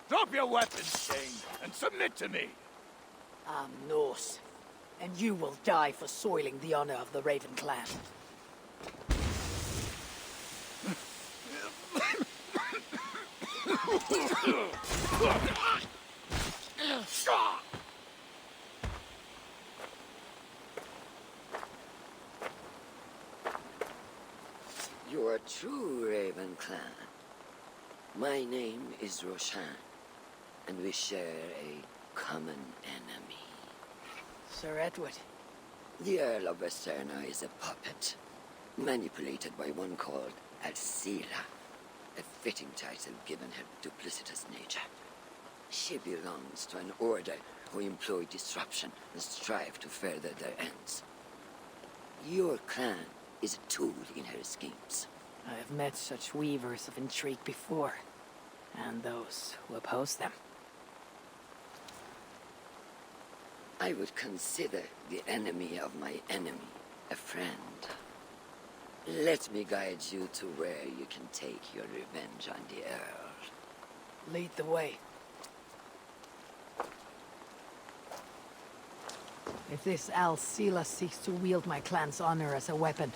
Drop your weapons, Shane, and submit to me. I'm Norse, and you will die for soiling the honor of the Raven Clan. You are true, Raven Clan. My name is Roshan, and we share a common enemy. Sir Edward. The Earl of Westerna is a puppet, manipulated by one called Alcila, a fitting title given her duplicitous nature. She belongs to an order who employ disruption and strive to further their ends. Your clan is a tool in her schemes. I have met such weavers of intrigue before, and those who oppose them. I would consider the enemy of my enemy a friend. Let me guide you to where you can take your revenge on the Earl. Lead the way. If this Alcila seeks to wield my clan's honor as a weapon,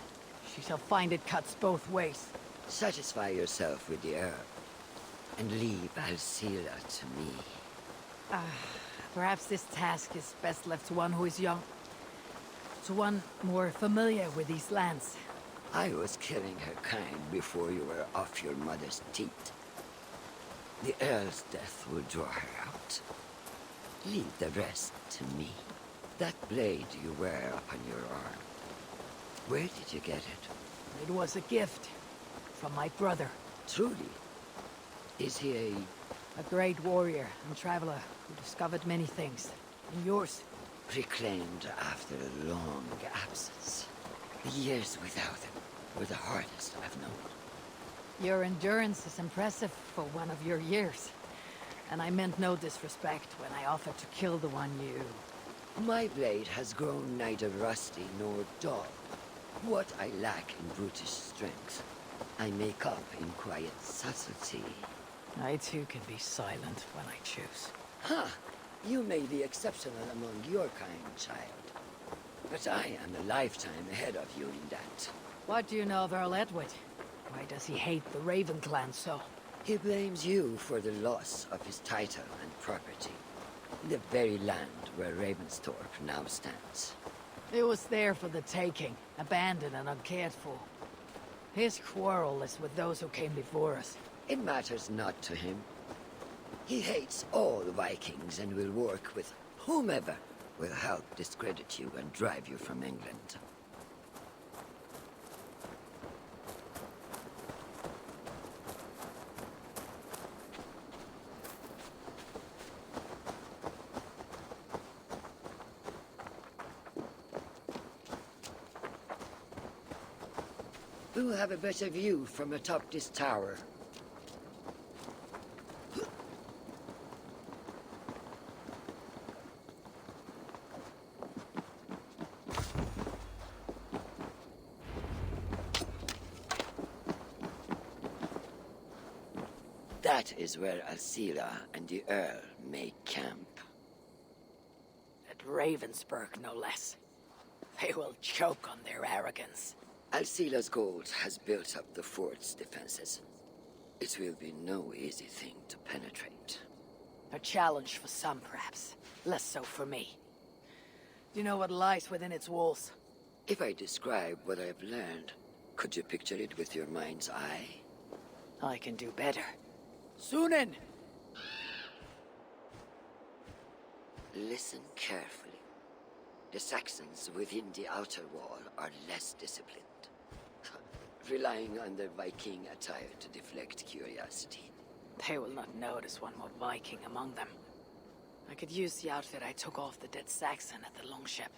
she shall find it cuts both ways. Satisfy yourself with the Earl, and leave Alcila to me. Perhaps this task is best left to one who is young. To one more familiar with these lands. I was killing her kind before you were off your mother's teeth. The Earl's death will draw her out. Leave the rest to me. That blade you wear upon your arm, where did you get it? It was a gift from my brother. Truly? Is he a great warrior and traveler who discovered many things. And yours? Reclaimed after a long absence. The years without him were the hardest I've known. Your endurance is impressive for one of your years. And I meant no disrespect when I offered to kill the one you... My blade has grown neither rusty nor dull. What I lack in brutish strength, I make up in quiet subtlety. I too can be silent when I choose. Ha! You may be exceptional among your kind, child. But I am a lifetime ahead of you in that. What do you know of Earl Edward? Why does he hate the Raven Clan so? He blames you for the loss of his title and property. The very land where Ravensthorpe now stands. It was there for the taking, abandoned and uncared for. His quarrel is with those who came before us. It matters not to him. He hates all Vikings and will work with whomever will help discredit you and drive you from England. We'll have a better view from atop this tower. That is where Alcila and the Earl make camp. At Ravensburg, no less. They will choke on their arrogance. Alcila's gold has built up the fort's defenses. It will be no easy thing to penetrate. A challenge for some, perhaps. Less so for me. Do you know what lies within its walls? If I describe what I've learned, could you picture it with your mind's eye? I can do better. Sunan! Listen carefully. The Saxons within the outer wall are less disciplined, relying on their Viking attire to deflect curiosity. They will not notice one more Viking among them. I could use the outfit I took off the dead Saxon at the longship.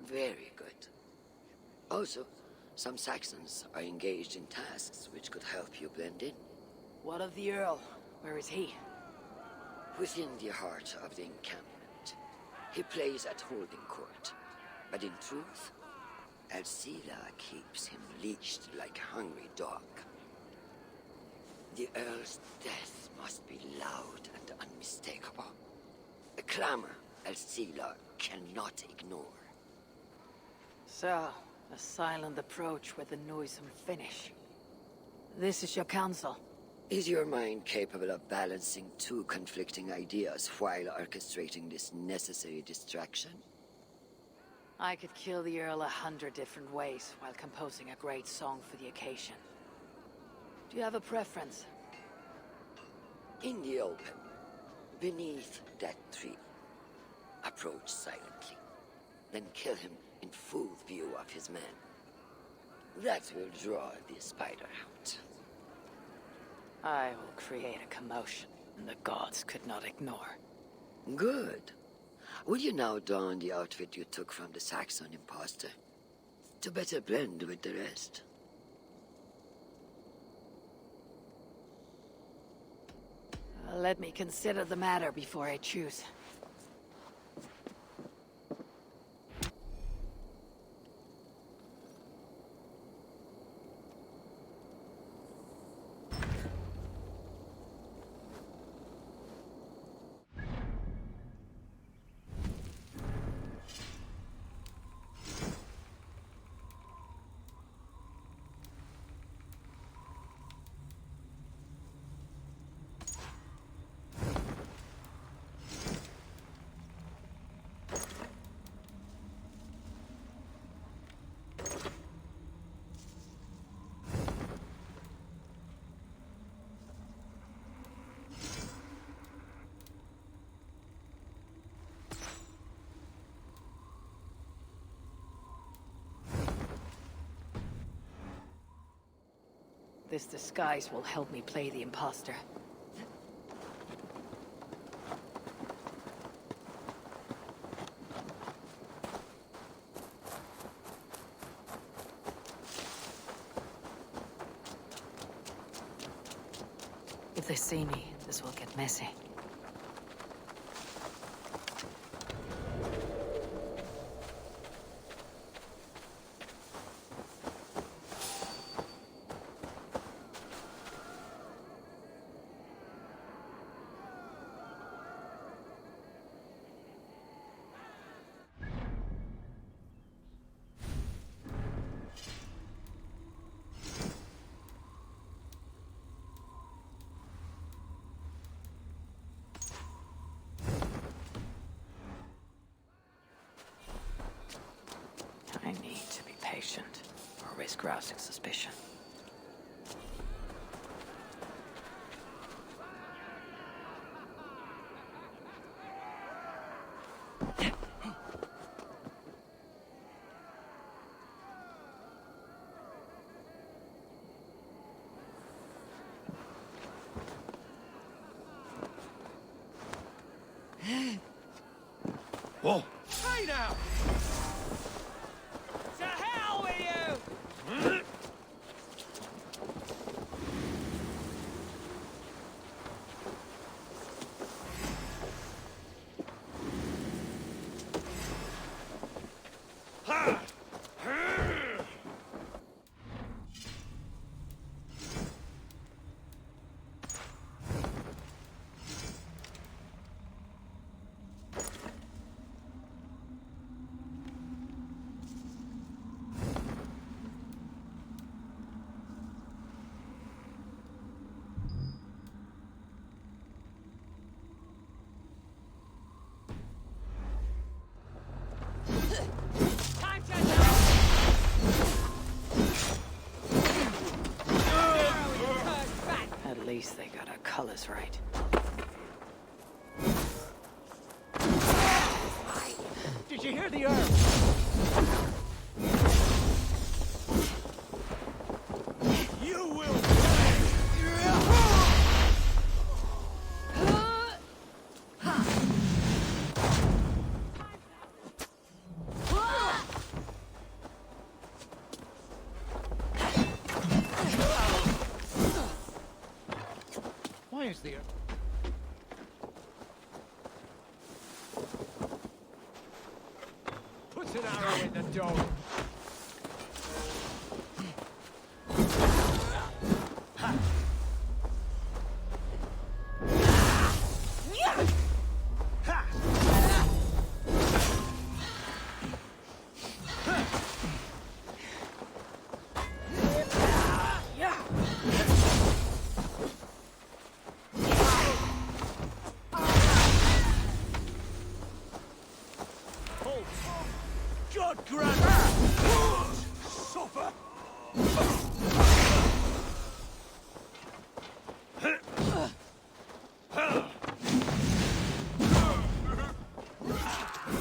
Very good. Also, some Saxons are engaged in tasks which could help you blend in. What of the Earl? Where is he? Within the heart of the encampment. He plays at holding court. But in truth, Alcila keeps him leashed like a hungry dog. The Earl's death must be loud and unmistakable. A clamor Alcila cannot ignore. So, a silent approach with a noisome finish. This is your counsel. Is your mind capable of balancing two conflicting ideas while orchestrating this necessary distraction? I could kill the Earl 100 different ways while composing a great song for the occasion. Do you have a preference? In the open, beneath that tree. Approach silently, then kill him in full view of his men. That will draw the spider out. I will create a commotion the gods could not ignore. Good. Will you now don the outfit you took from the Saxon imposter? To better blend with the rest. Let me consider the matter before I choose. This disguise will help me play the imposter. If they see me, this will get messy. I need to be patient, or risk rousing suspicion. Whoa! Hey now! To hell with you! color's right. Did you hear the herb? You will Why is there? Put an arrow in the dog. God grant suffer.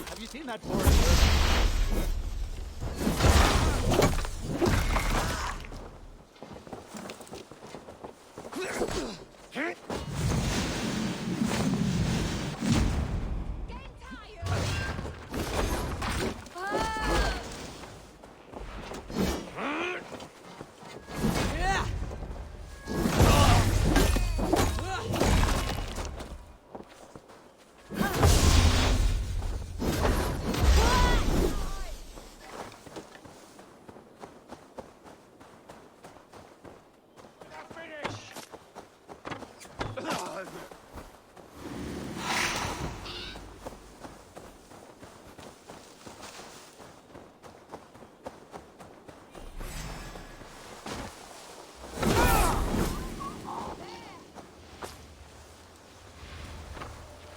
Have you seen that forest?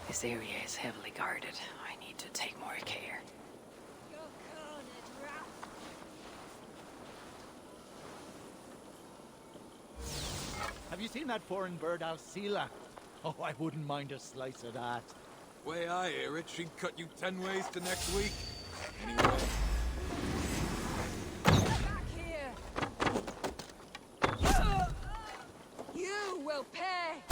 This area is heavily guarded. I need to take more care. Have you seen that foreign birdhouse, Sela? Oh, I wouldn't mind a slice of that. Way I hear it, she'd cut you 10 ways to next week. Anyway. Back here! You will pay!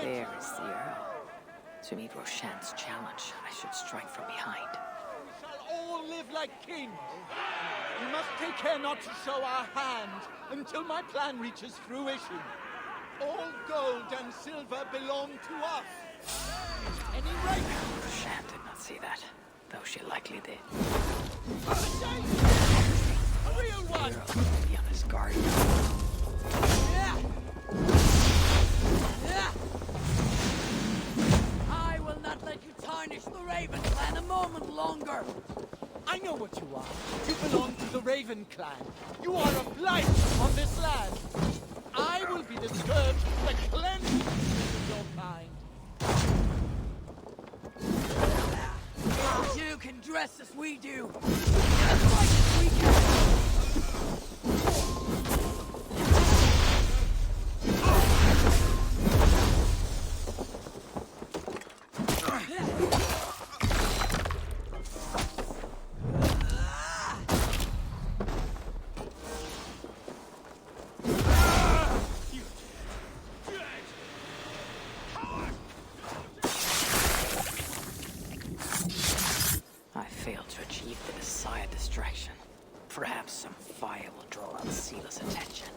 There is the Earl. To meet Roshan's challenge, I should strike from behind. We shall all live like kings. We must take care not to show our hand until my plan reaches fruition. All gold and silver belong to us. Any right? Roshan did not see that, though she likely did. A real one! The Earl must be on his guard. I will not let you tarnish the Raven Clan a moment longer. I know what you are. You belong to the Raven Clan. You are a blight on this land. I will be the scourge that cleanses of your kind. You can dress as we do. Just like as we can. I failed to achieve the desired distraction. Perhaps some fire will draw out Sela's attention.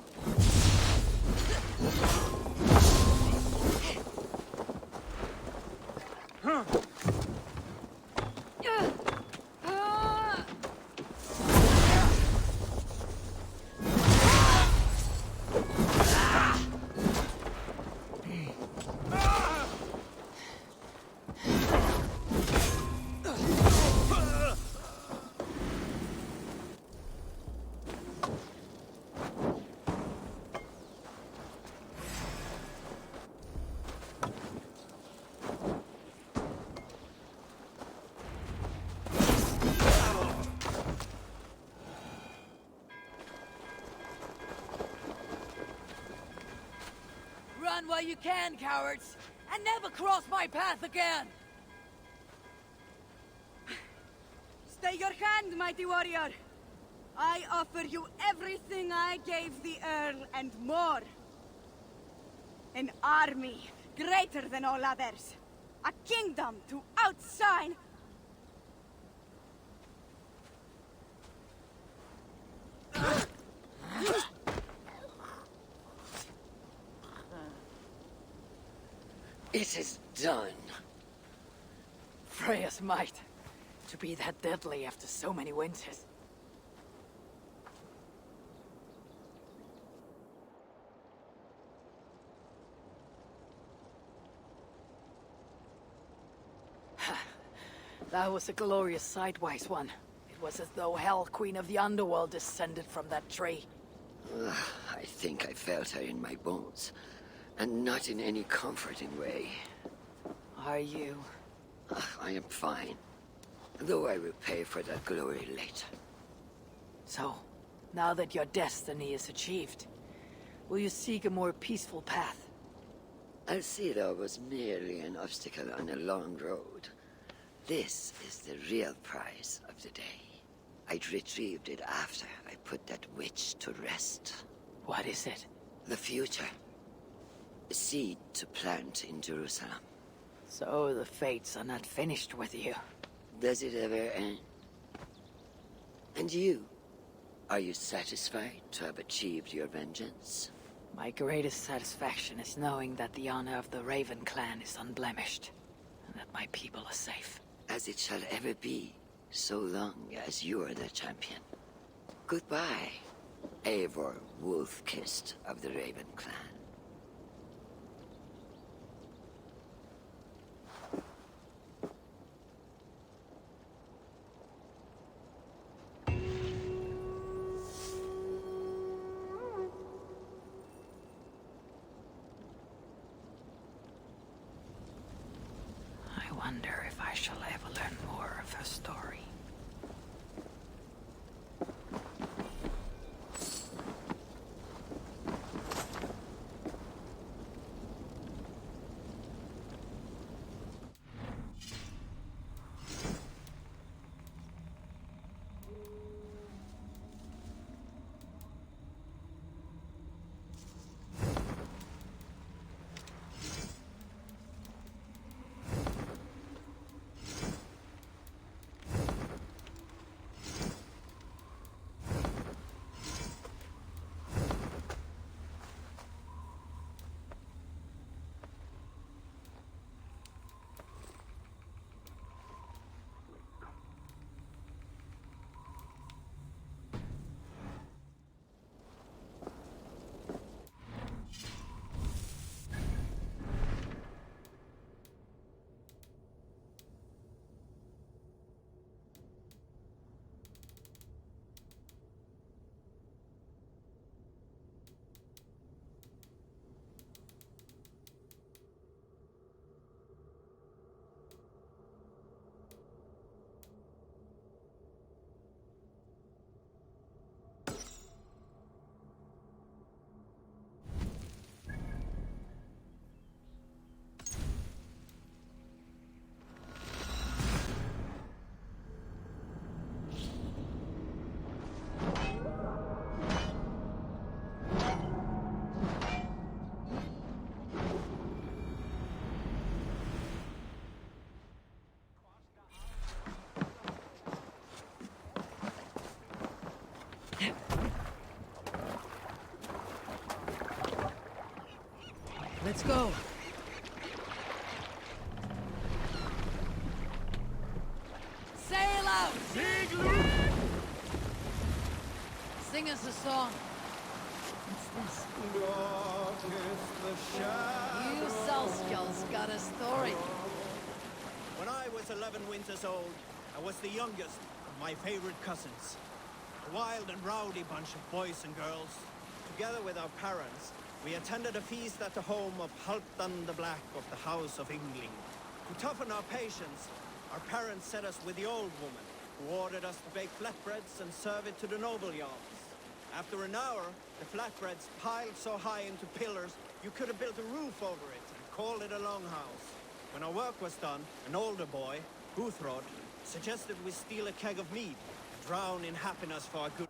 you can, cowards! And never cross my path again! Stay your hand, mighty warrior! I offer you everything I gave the Earl and more. An army greater than all others. A kingdom to outshine. It is done. Freya's might. To be that deadly after so many winters. That was a glorious sidewise one. It was as though Hell, Queen of the Underworld, descended from that tree. I think I felt her in my bones, and not in any comforting way. Are you? I am fine, though I will pay for that glory later. So, now that your destiny is achieved, will you seek a more peaceful path? Alcida was merely an obstacle on a long road. This is the real prize of the day. I retrieved it after I put that witch to rest. What is it? The future. A seed to plant in Jerusalem. So the fates are not finished with you. Does it ever end? And you? Are you satisfied to have achieved your vengeance? My greatest satisfaction is knowing that the honor of the Raven clan is unblemished, and that my people are safe. As it shall ever be, so long as you are the champion. Goodbye, Eivor Wolf-Kissed of the Raven clan. I wonder if I shall ever learn more of her story. Let's go. Sail out! Sing us a song. What's this? You Celestials got a story. When I was 11 winters old, I was the youngest of my favorite cousins. A wild and rowdy bunch of boys and girls. Together with our parents, we attended a feast at the home of Halfdan the Black of the House of Yngling. To toughen our patience, our parents set us with the old woman, who ordered us to bake flatbreads and serve it to the noble jarls. After an hour, the flatbreads piled so high into pillars, You could have built a roof over it and called it a longhouse. When our work was done, an older boy, Guthrod, suggested we steal a keg of mead and drown in happiness for our good.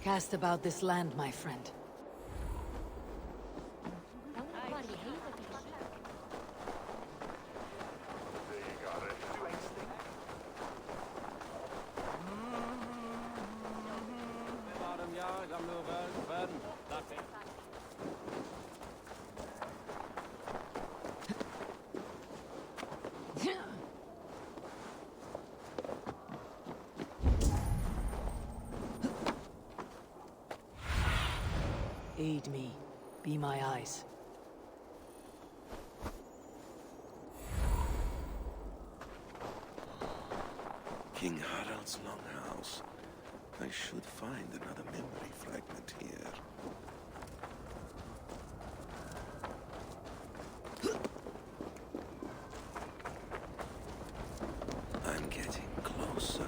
Cast about this land, my friend. Aid me. Be my eyes. King Harald's longhouse. I should find another memory fragment here. I'm getting closer.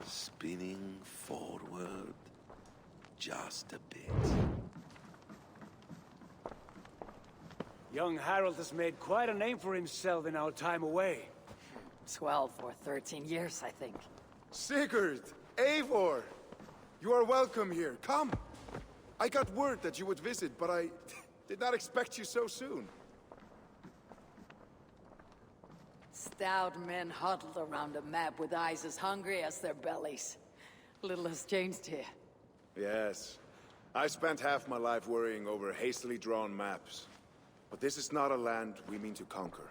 Spinning forward just a bit. Young Harold has made quite a name for himself in our time away. 12 or 13 years, I think. Sigurd! Eivor! You are welcome here. Come! I got word that you would visit, but I did not expect you so soon. Stout men huddled around a map with eyes as hungry as their bellies. Little has changed here. Yes. I spent half my life worrying over hastily drawn maps. But this is not a land we mean to conquer.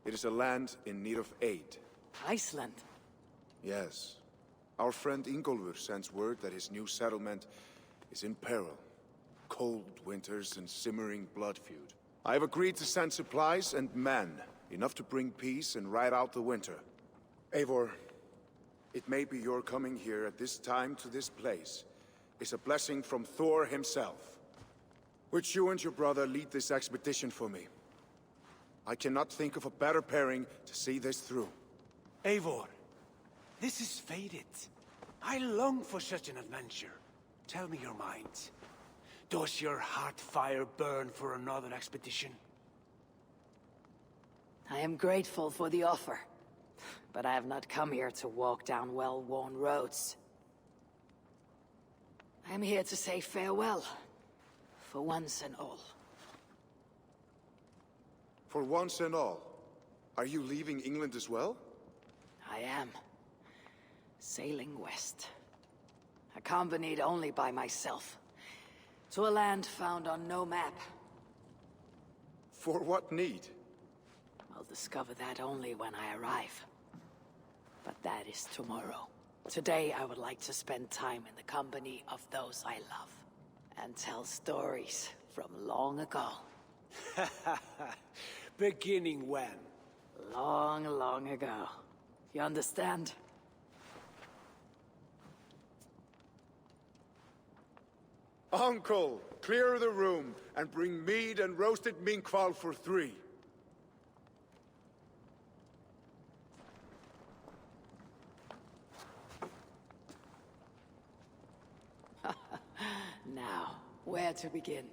It is a land in need of aid. Iceland? Yes. Our friend Ingólfur sends word that his new settlement is in peril. Cold winters and simmering blood feud. I have agreed to send supplies and men, enough to bring peace and ride out the winter. Eivor, it may be your coming here at this time to this place is a blessing from Thor himself. Would you and your brother lead this expedition for me? I cannot think of a better pairing to see this through. Eivor, this is fated. I long for such an adventure. Tell me your mind. Does your heart fire burn for another expedition? I am grateful for the offer, but I have not come here to walk down well-worn roads. I am here to say farewell, for once and all. For once and all? Are you leaving England as well? I am. Sailing west. Accompanied only by myself. To a land found on no map. For what need? I'll discover that only when I arrive. But that is tomorrow. Today I would like to spend time in the company of those I love. And tell stories from long ago. Beginning when? Long, long ago. You understand? Uncle, clear the room and bring mead and roasted minkwal for 3. Now, where to begin?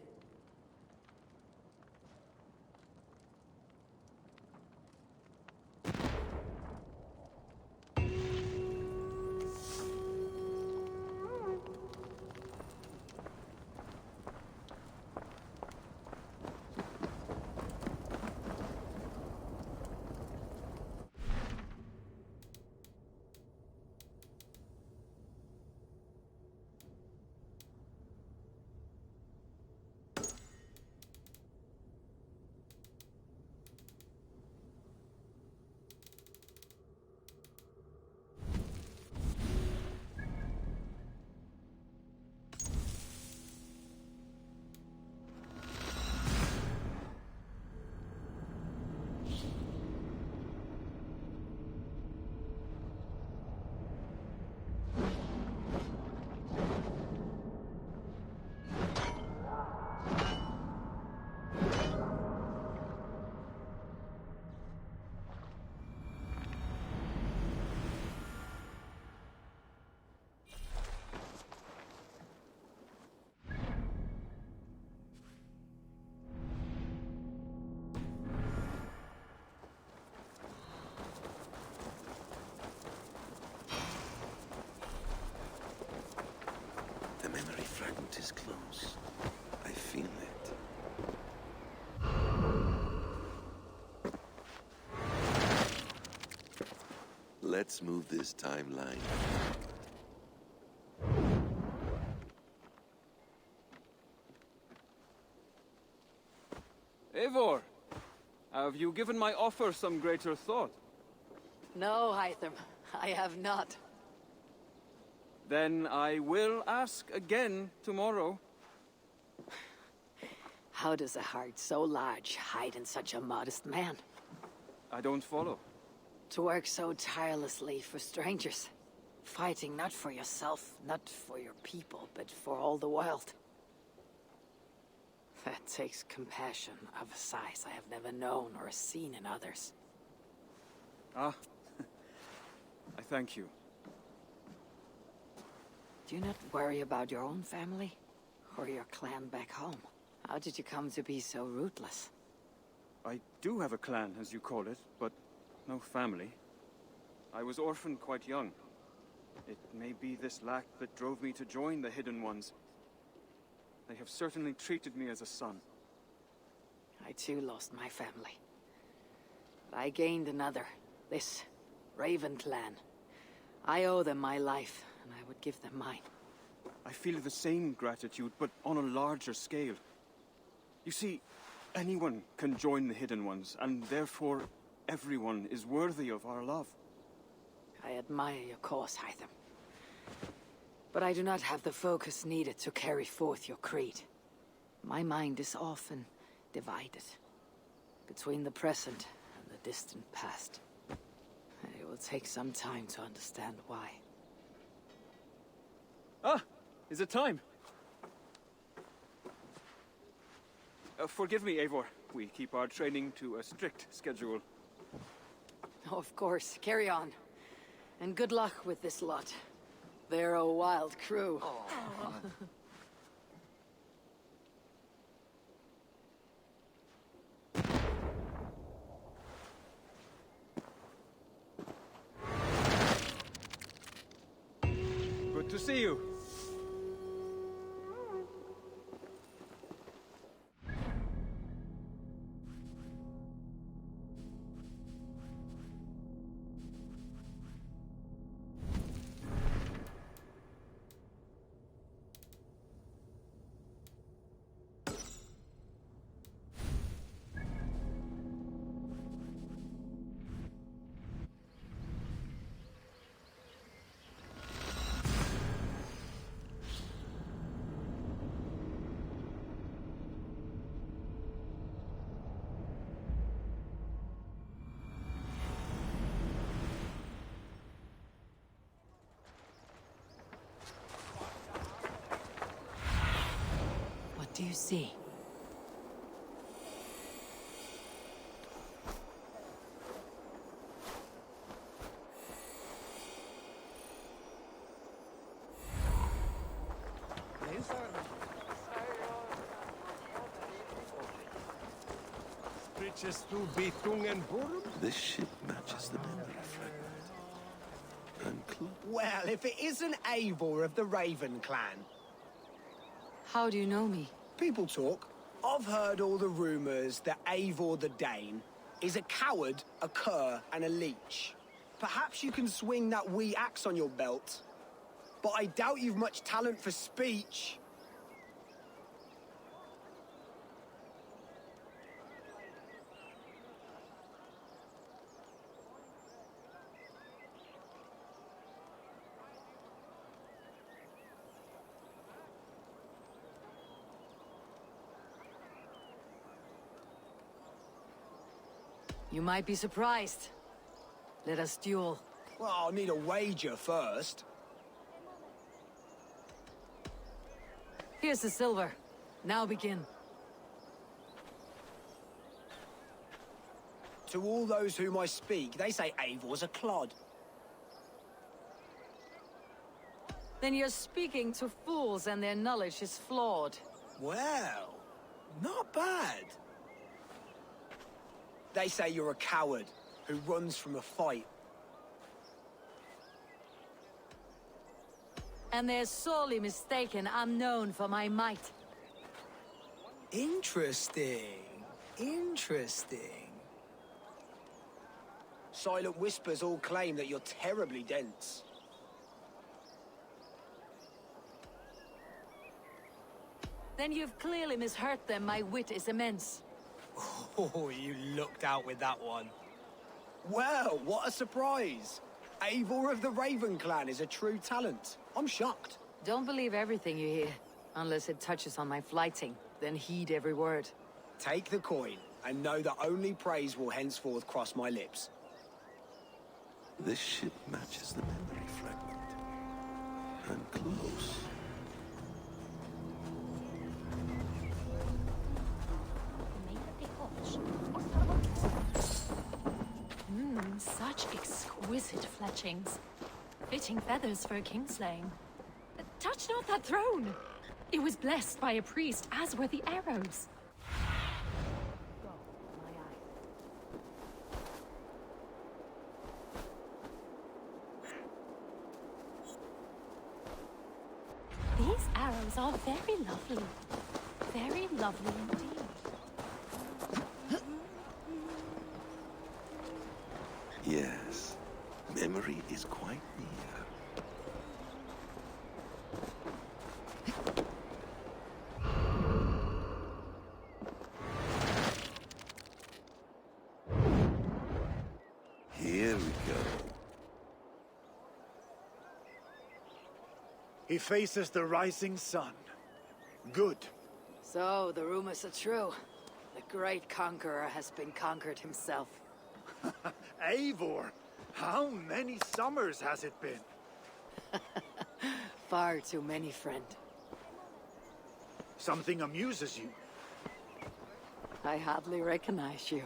Let's move this timeline. Eivor, have you given my offer some greater thought? No, Hytham, I have not. Then I will ask again tomorrow. How does a heart so large hide in such a modest man? I don't follow. To work so tirelessly for strangers. Fighting not for yourself, not for your people, but for all the world. That takes compassion of a size I have never known or seen in others. Ah, I thank you. Do you not worry about your own family? Or your clan back home? How did you come to be so rootless? I do have a clan, as you call it, but no family. I was orphaned quite young. It may be this lack that drove me to join the Hidden Ones. They have certainly treated me as a son. I too lost my family. But I gained another. This Raven clan. I owe them my life, and I would give them mine. I feel the same gratitude, but on a larger scale. You see, anyone can join the Hidden Ones, and therefore everyone is worthy of our love. I admire your cause, Hytham. But I do not have the focus needed to carry forth your creed. My mind is often divided between the present and the distant past. It will take some time to understand why. Ah! Is it time? Forgive me, Eivor. We keep our training to a strict schedule. Oh, of course. Carry on. And good luck with this lot. They're a wild crew. Good to see you. What do you see? This ship matches the memory fragment. Well, if it isn't Eivor of the Raven clan. How do you know me? People talk. I've heard all the rumors that Eivor the Dane is a coward, a cur, and a leech. Perhaps you can swing that wee axe on your belt. But I doubt you've much talent for speech. You might be surprised. Let us duel. Well, I'll need a wager first. Here's the silver. Now begin. To all those whom I speak, they say Eivor's a clod. Then you're speaking to fools and their knowledge is flawed. Well, not bad. They say you're a coward who runs from a fight. And they're sorely mistaken. I'm known for my might. Interesting. Interesting. silent whispers all claim that you're terribly dense. Then you've clearly misheard them. My wit is immense. Oh, you looked out with that one. Well, what a surprise! Eivor of the Raven Clan is a true talent. I'm shocked. Don't believe everything you hear, unless it touches on my flighting. Then heed every word. Take the coin, and know that only praise will henceforth cross my lips. This ship matches the memory fragment. I'm close. Such exquisite fletchings. Fitting feathers for a kingslaying. Touch not that throne! It was blessed by a priest, as were the arrows. These arrows are very lovely. Very lovely indeed. Yes, memory is quite near. Here we go. He faces the rising sun. Good. So, the rumors are true. The great conqueror has been conquered himself. Eivor, how many summers has it been? Far too many, friend. Something amuses you. I hardly recognize you.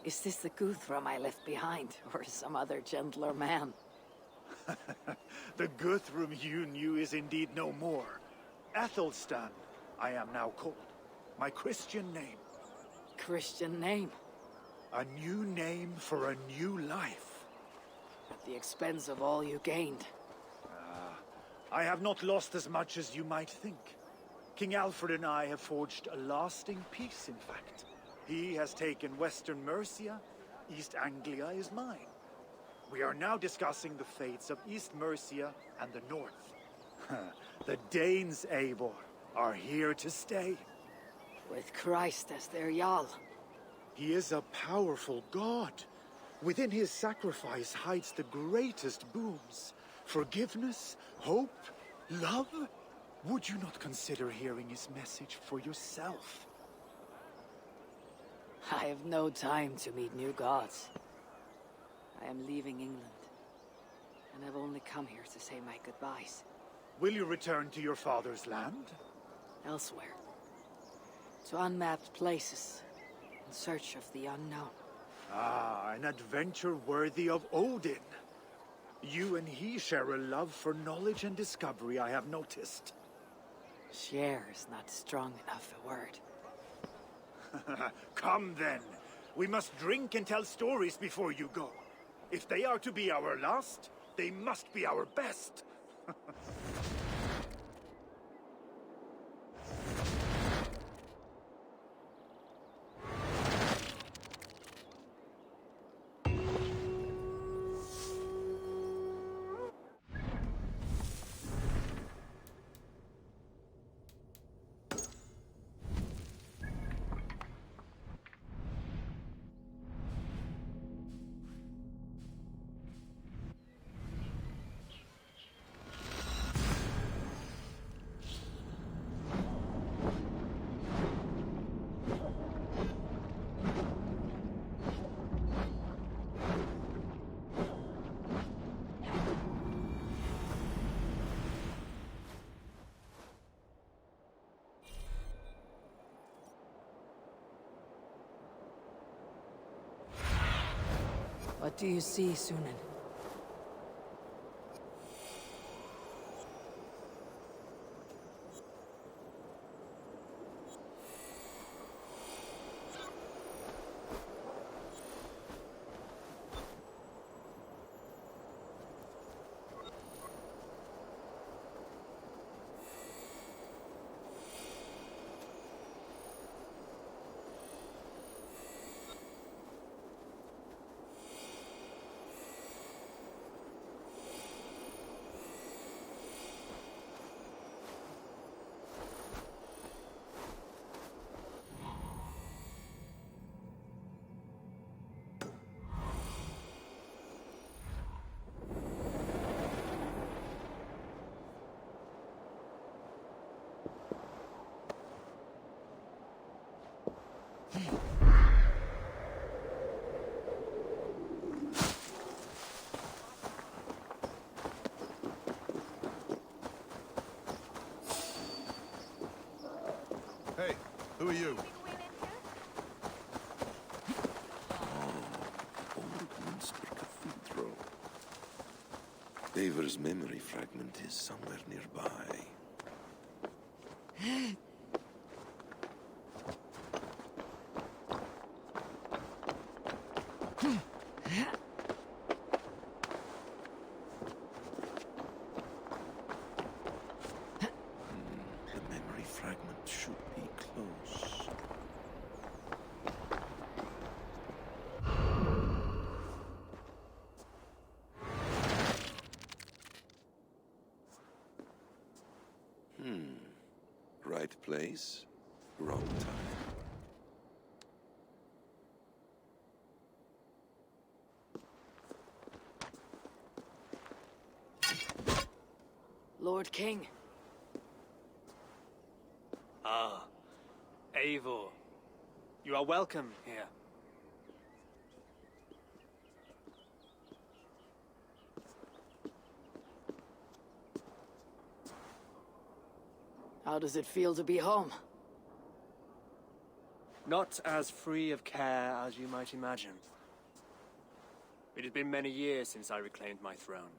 Is this the Guthrum I left behind, or some other gentler man? The Guthrum you knew is indeed no more. Athelstan, I am now called. My Christian name. Christian name? A new name for a new life. At the expense of all you gained. I have not lost as much as you might think. King Alfred and I have forged a lasting peace, in fact. He has taken Western Mercia. East Anglia is mine. We are now discussing the fates of East Mercia and the North. The Danes, Eivor, are here to stay. With Christ as their Jarl. He is a powerful god. Within his sacrifice hides the greatest boons. Forgiveness, hope, love. Would you not consider hearing his message for yourself? I have no time to meet new gods. I am leaving England, and I've only come here to say my goodbyes. Will you return to your father's land? Elsewhere. To unmapped places, in search of the unknown. Ah, an adventure worthy of Odin. You and he share a love for knowledge and discovery, I have noticed. Share is not strong enough a word. Come then. We must drink and tell stories before you go. If they are to be our last, they must be our best. What do you see, Sunan? Who are you? Old Minster Cathedral. Davor's memory fragment is somewhere nearby. The memory fragment should be close. Right place, wrong time. Lord King. Ah, Eivor. You are welcome here. How does it feel to be home? Not as free of care as you might imagine. It has been many years since I reclaimed my throne,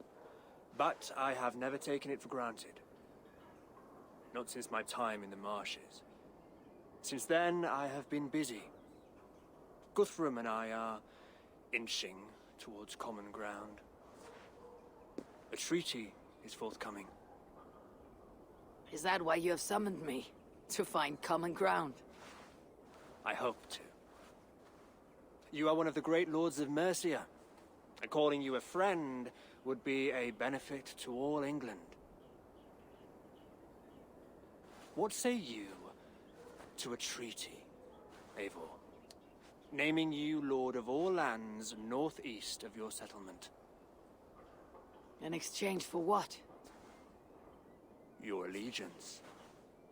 but I have never taken it for granted. Not since my time in the marshes. Since then, I have been busy. Guthrum and I are inching towards common ground. A treaty is forthcoming. Is that why you have summoned me? To find common ground? I hope to. You are one of the great lords of Mercia, and calling you a friend would be a benefit to all England. What say you to a treaty, Eivor? Naming you lord of all lands northeast of your settlement. In exchange for what? Your allegiance.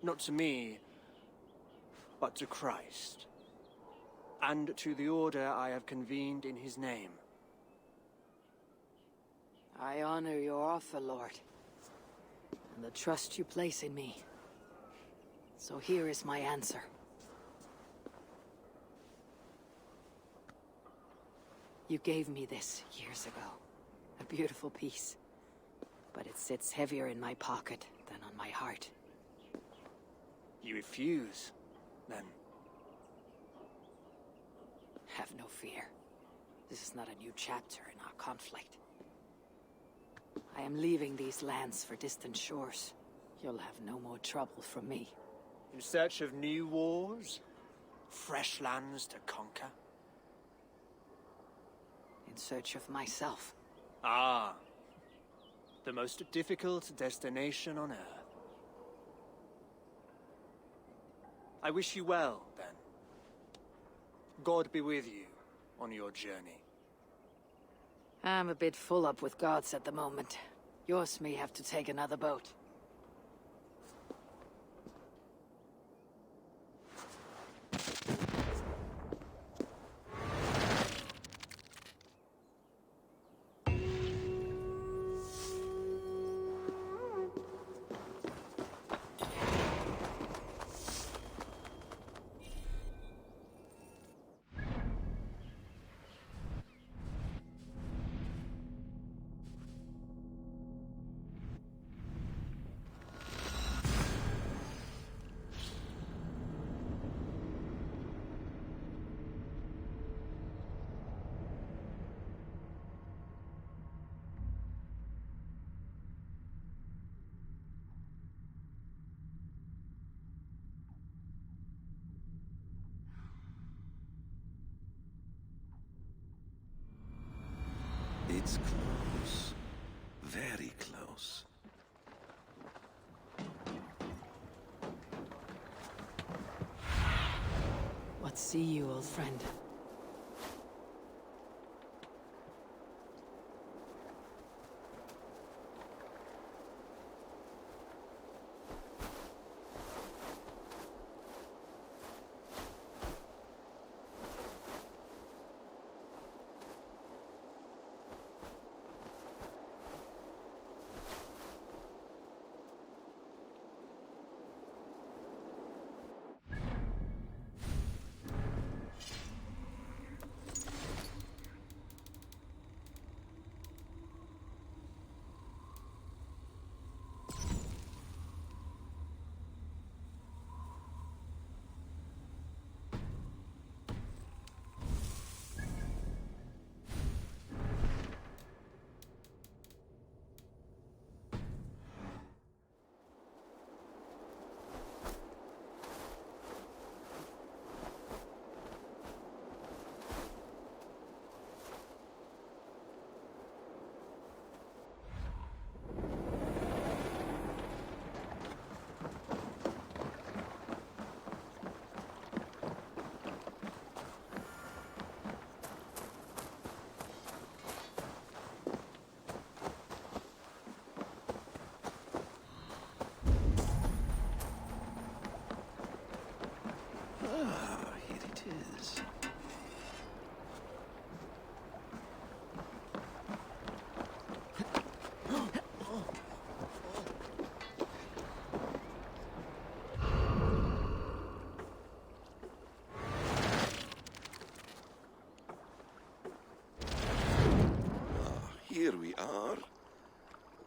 Not to me, but to Christ. And to the order I have convened in his name. I honor your offer, Lord, and the trust you place in me. So here is my answer. You gave me this years ago. A beautiful piece. But it sits heavier in my pocket than on my heart. You refuse, then? Have no fear. This is not a new chapter in our conflict. I am leaving these lands for distant shores. You'll have no more trouble from me. In search of new wars? Fresh lands to conquer? In search of myself. Ah. The most difficult destination on Earth. I wish you well, then. God be with you on your journey. I'm a bit full up with gods at the moment. Yours may have to take another boat. It's close. Very close. What see you, old friend?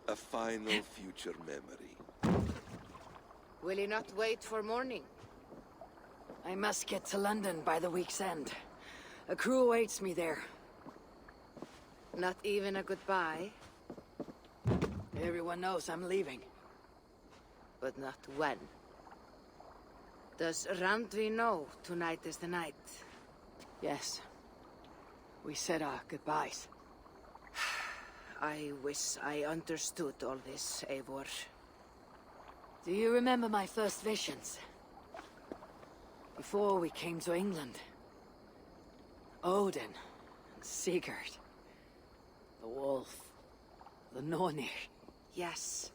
A final future memory. Will you not wait for morning? I must get to London by the week's end. A crew awaits me there. Not even a goodbye? Everyone knows I'm leaving. But not when. Does Randvi know tonight is the night? Yes. We said our goodbyes. I wish I understood all this, Eivor. Do you remember my first visions? Before we came to England. Odin and Sigurd. The wolf. The Nornir. Yes.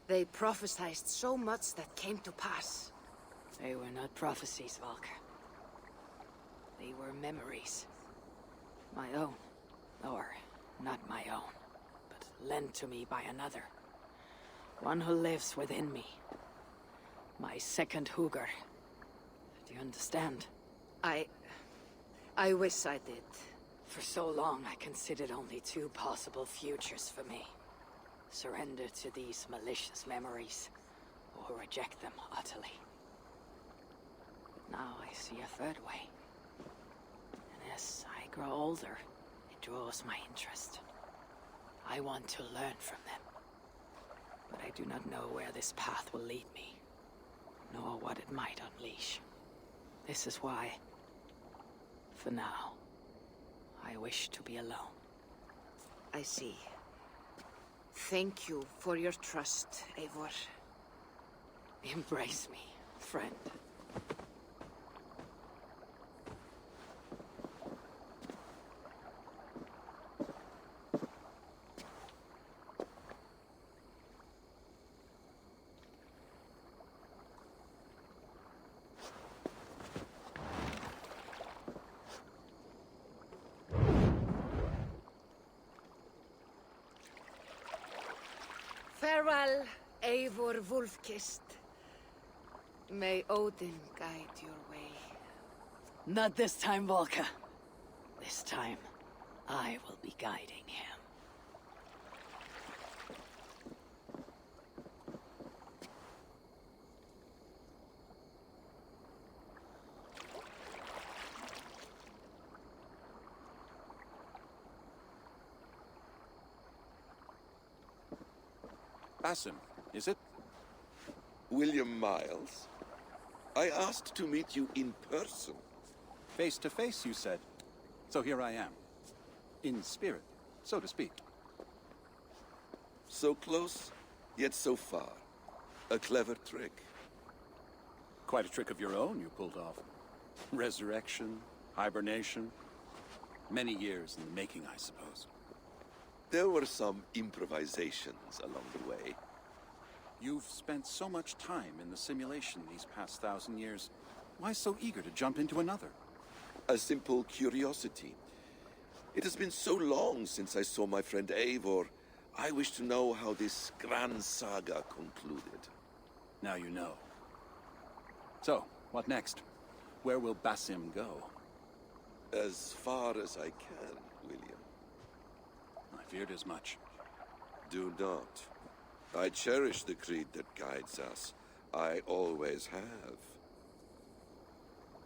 They prophesied so much that came to pass. They were not prophecies, Valka. They were memories. My own. Or not my own. But lent to me by another. One who lives within me. My second Hugr. Do you understand? I wish I did. For so long, I considered only two possible futures for me. Surrender to these malicious memories, or reject them utterly. But now I see a third way. And as I grow older, it draws my interest. I want to learn from them. But I do not know where this path will lead me, nor what it might unleash. This is why, for now, I wish to be alone. I see. Thank you for your trust, Eivor. Embrace me, friend. Farewell, Eivor Wolfkist. May Odin guide your way. Not this time, Valka. This time, I will be guiding him. Basim, is it? William Miles? I asked to meet you in person. Face to face, you said. So here I am. In spirit, so to speak. So close, yet so far. A clever trick. Quite a trick of your own you pulled off. Resurrection, hibernation. Many years in the making, I suppose. There were some improvisations along the way. You've spent so much time in the simulation these past 1,000 years. Why so eager to jump into another? A simple curiosity. It has been so long since I saw my friend Eivor. I wish to know how this grand saga concluded. Now you know. So, what next? Where will Basim go? As far as I can, William. I feared as much. Do not. I cherish the creed that guides us. I always have.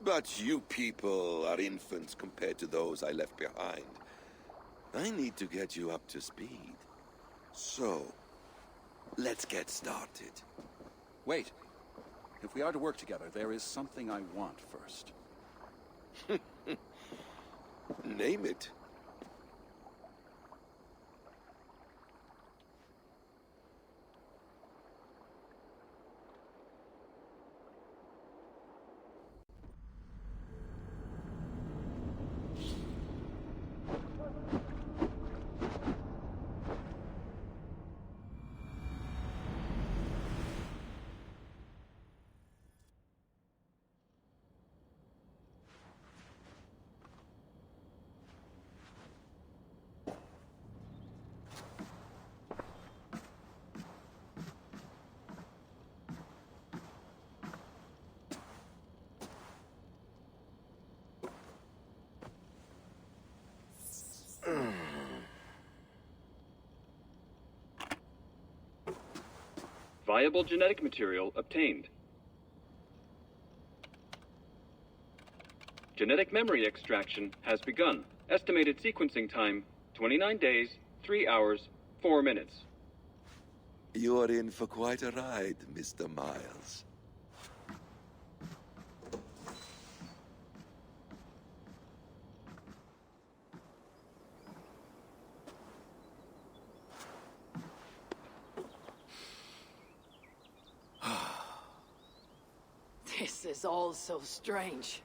But you people are infants compared to those I left behind. I need to get you up to speed. So, let's get started. Wait. If we are to work together, there is something I want first. Name it. Viable genetic material obtained. Genetic memory extraction has begun. Estimated sequencing time, 29 days, 3 hours, 4 minutes. You're in for quite a ride, Mr. Miles. This is all so strange.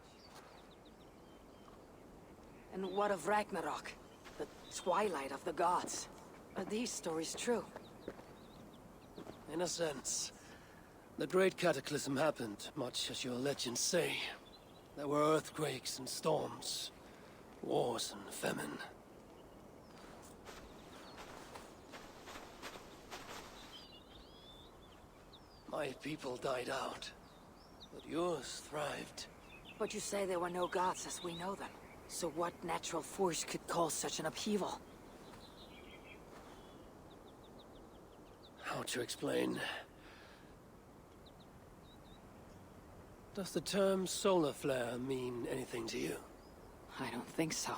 And what of Ragnarok? The twilight of the gods? Are these stories true? In a sense. The Great Cataclysm happened, much as your legends say. There were earthquakes and storms, wars and famine. My people died out, but yours thrived. But you say there were no gods as we know them. So what natural force could cause such an upheaval? How to explain? Does the term solar flare mean anything to you? I don't think so.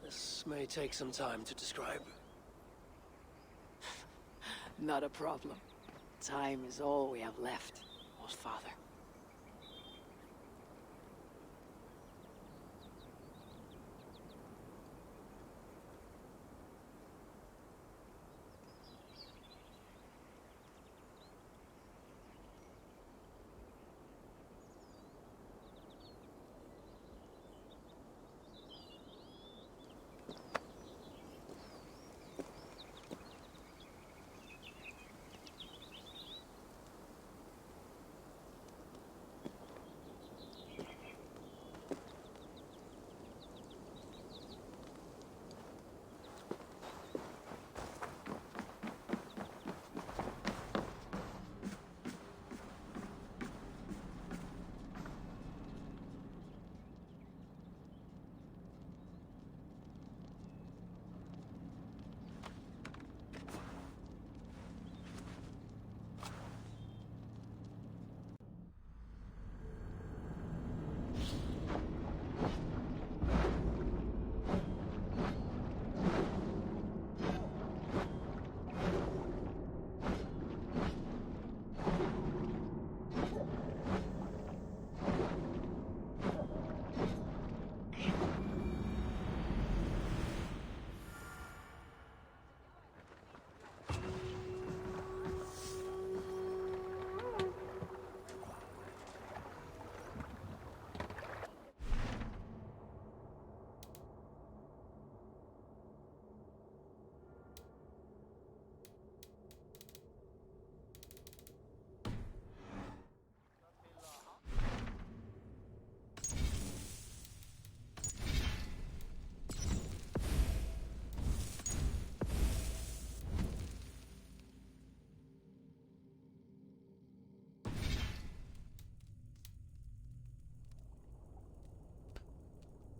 This may take some time to describe. Not a problem. Time is all we have left, old father.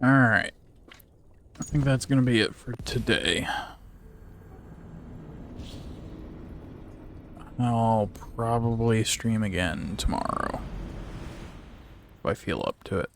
Alright. I think that's going to be it for today. I'll probably stream again tomorrow, if I feel up to it.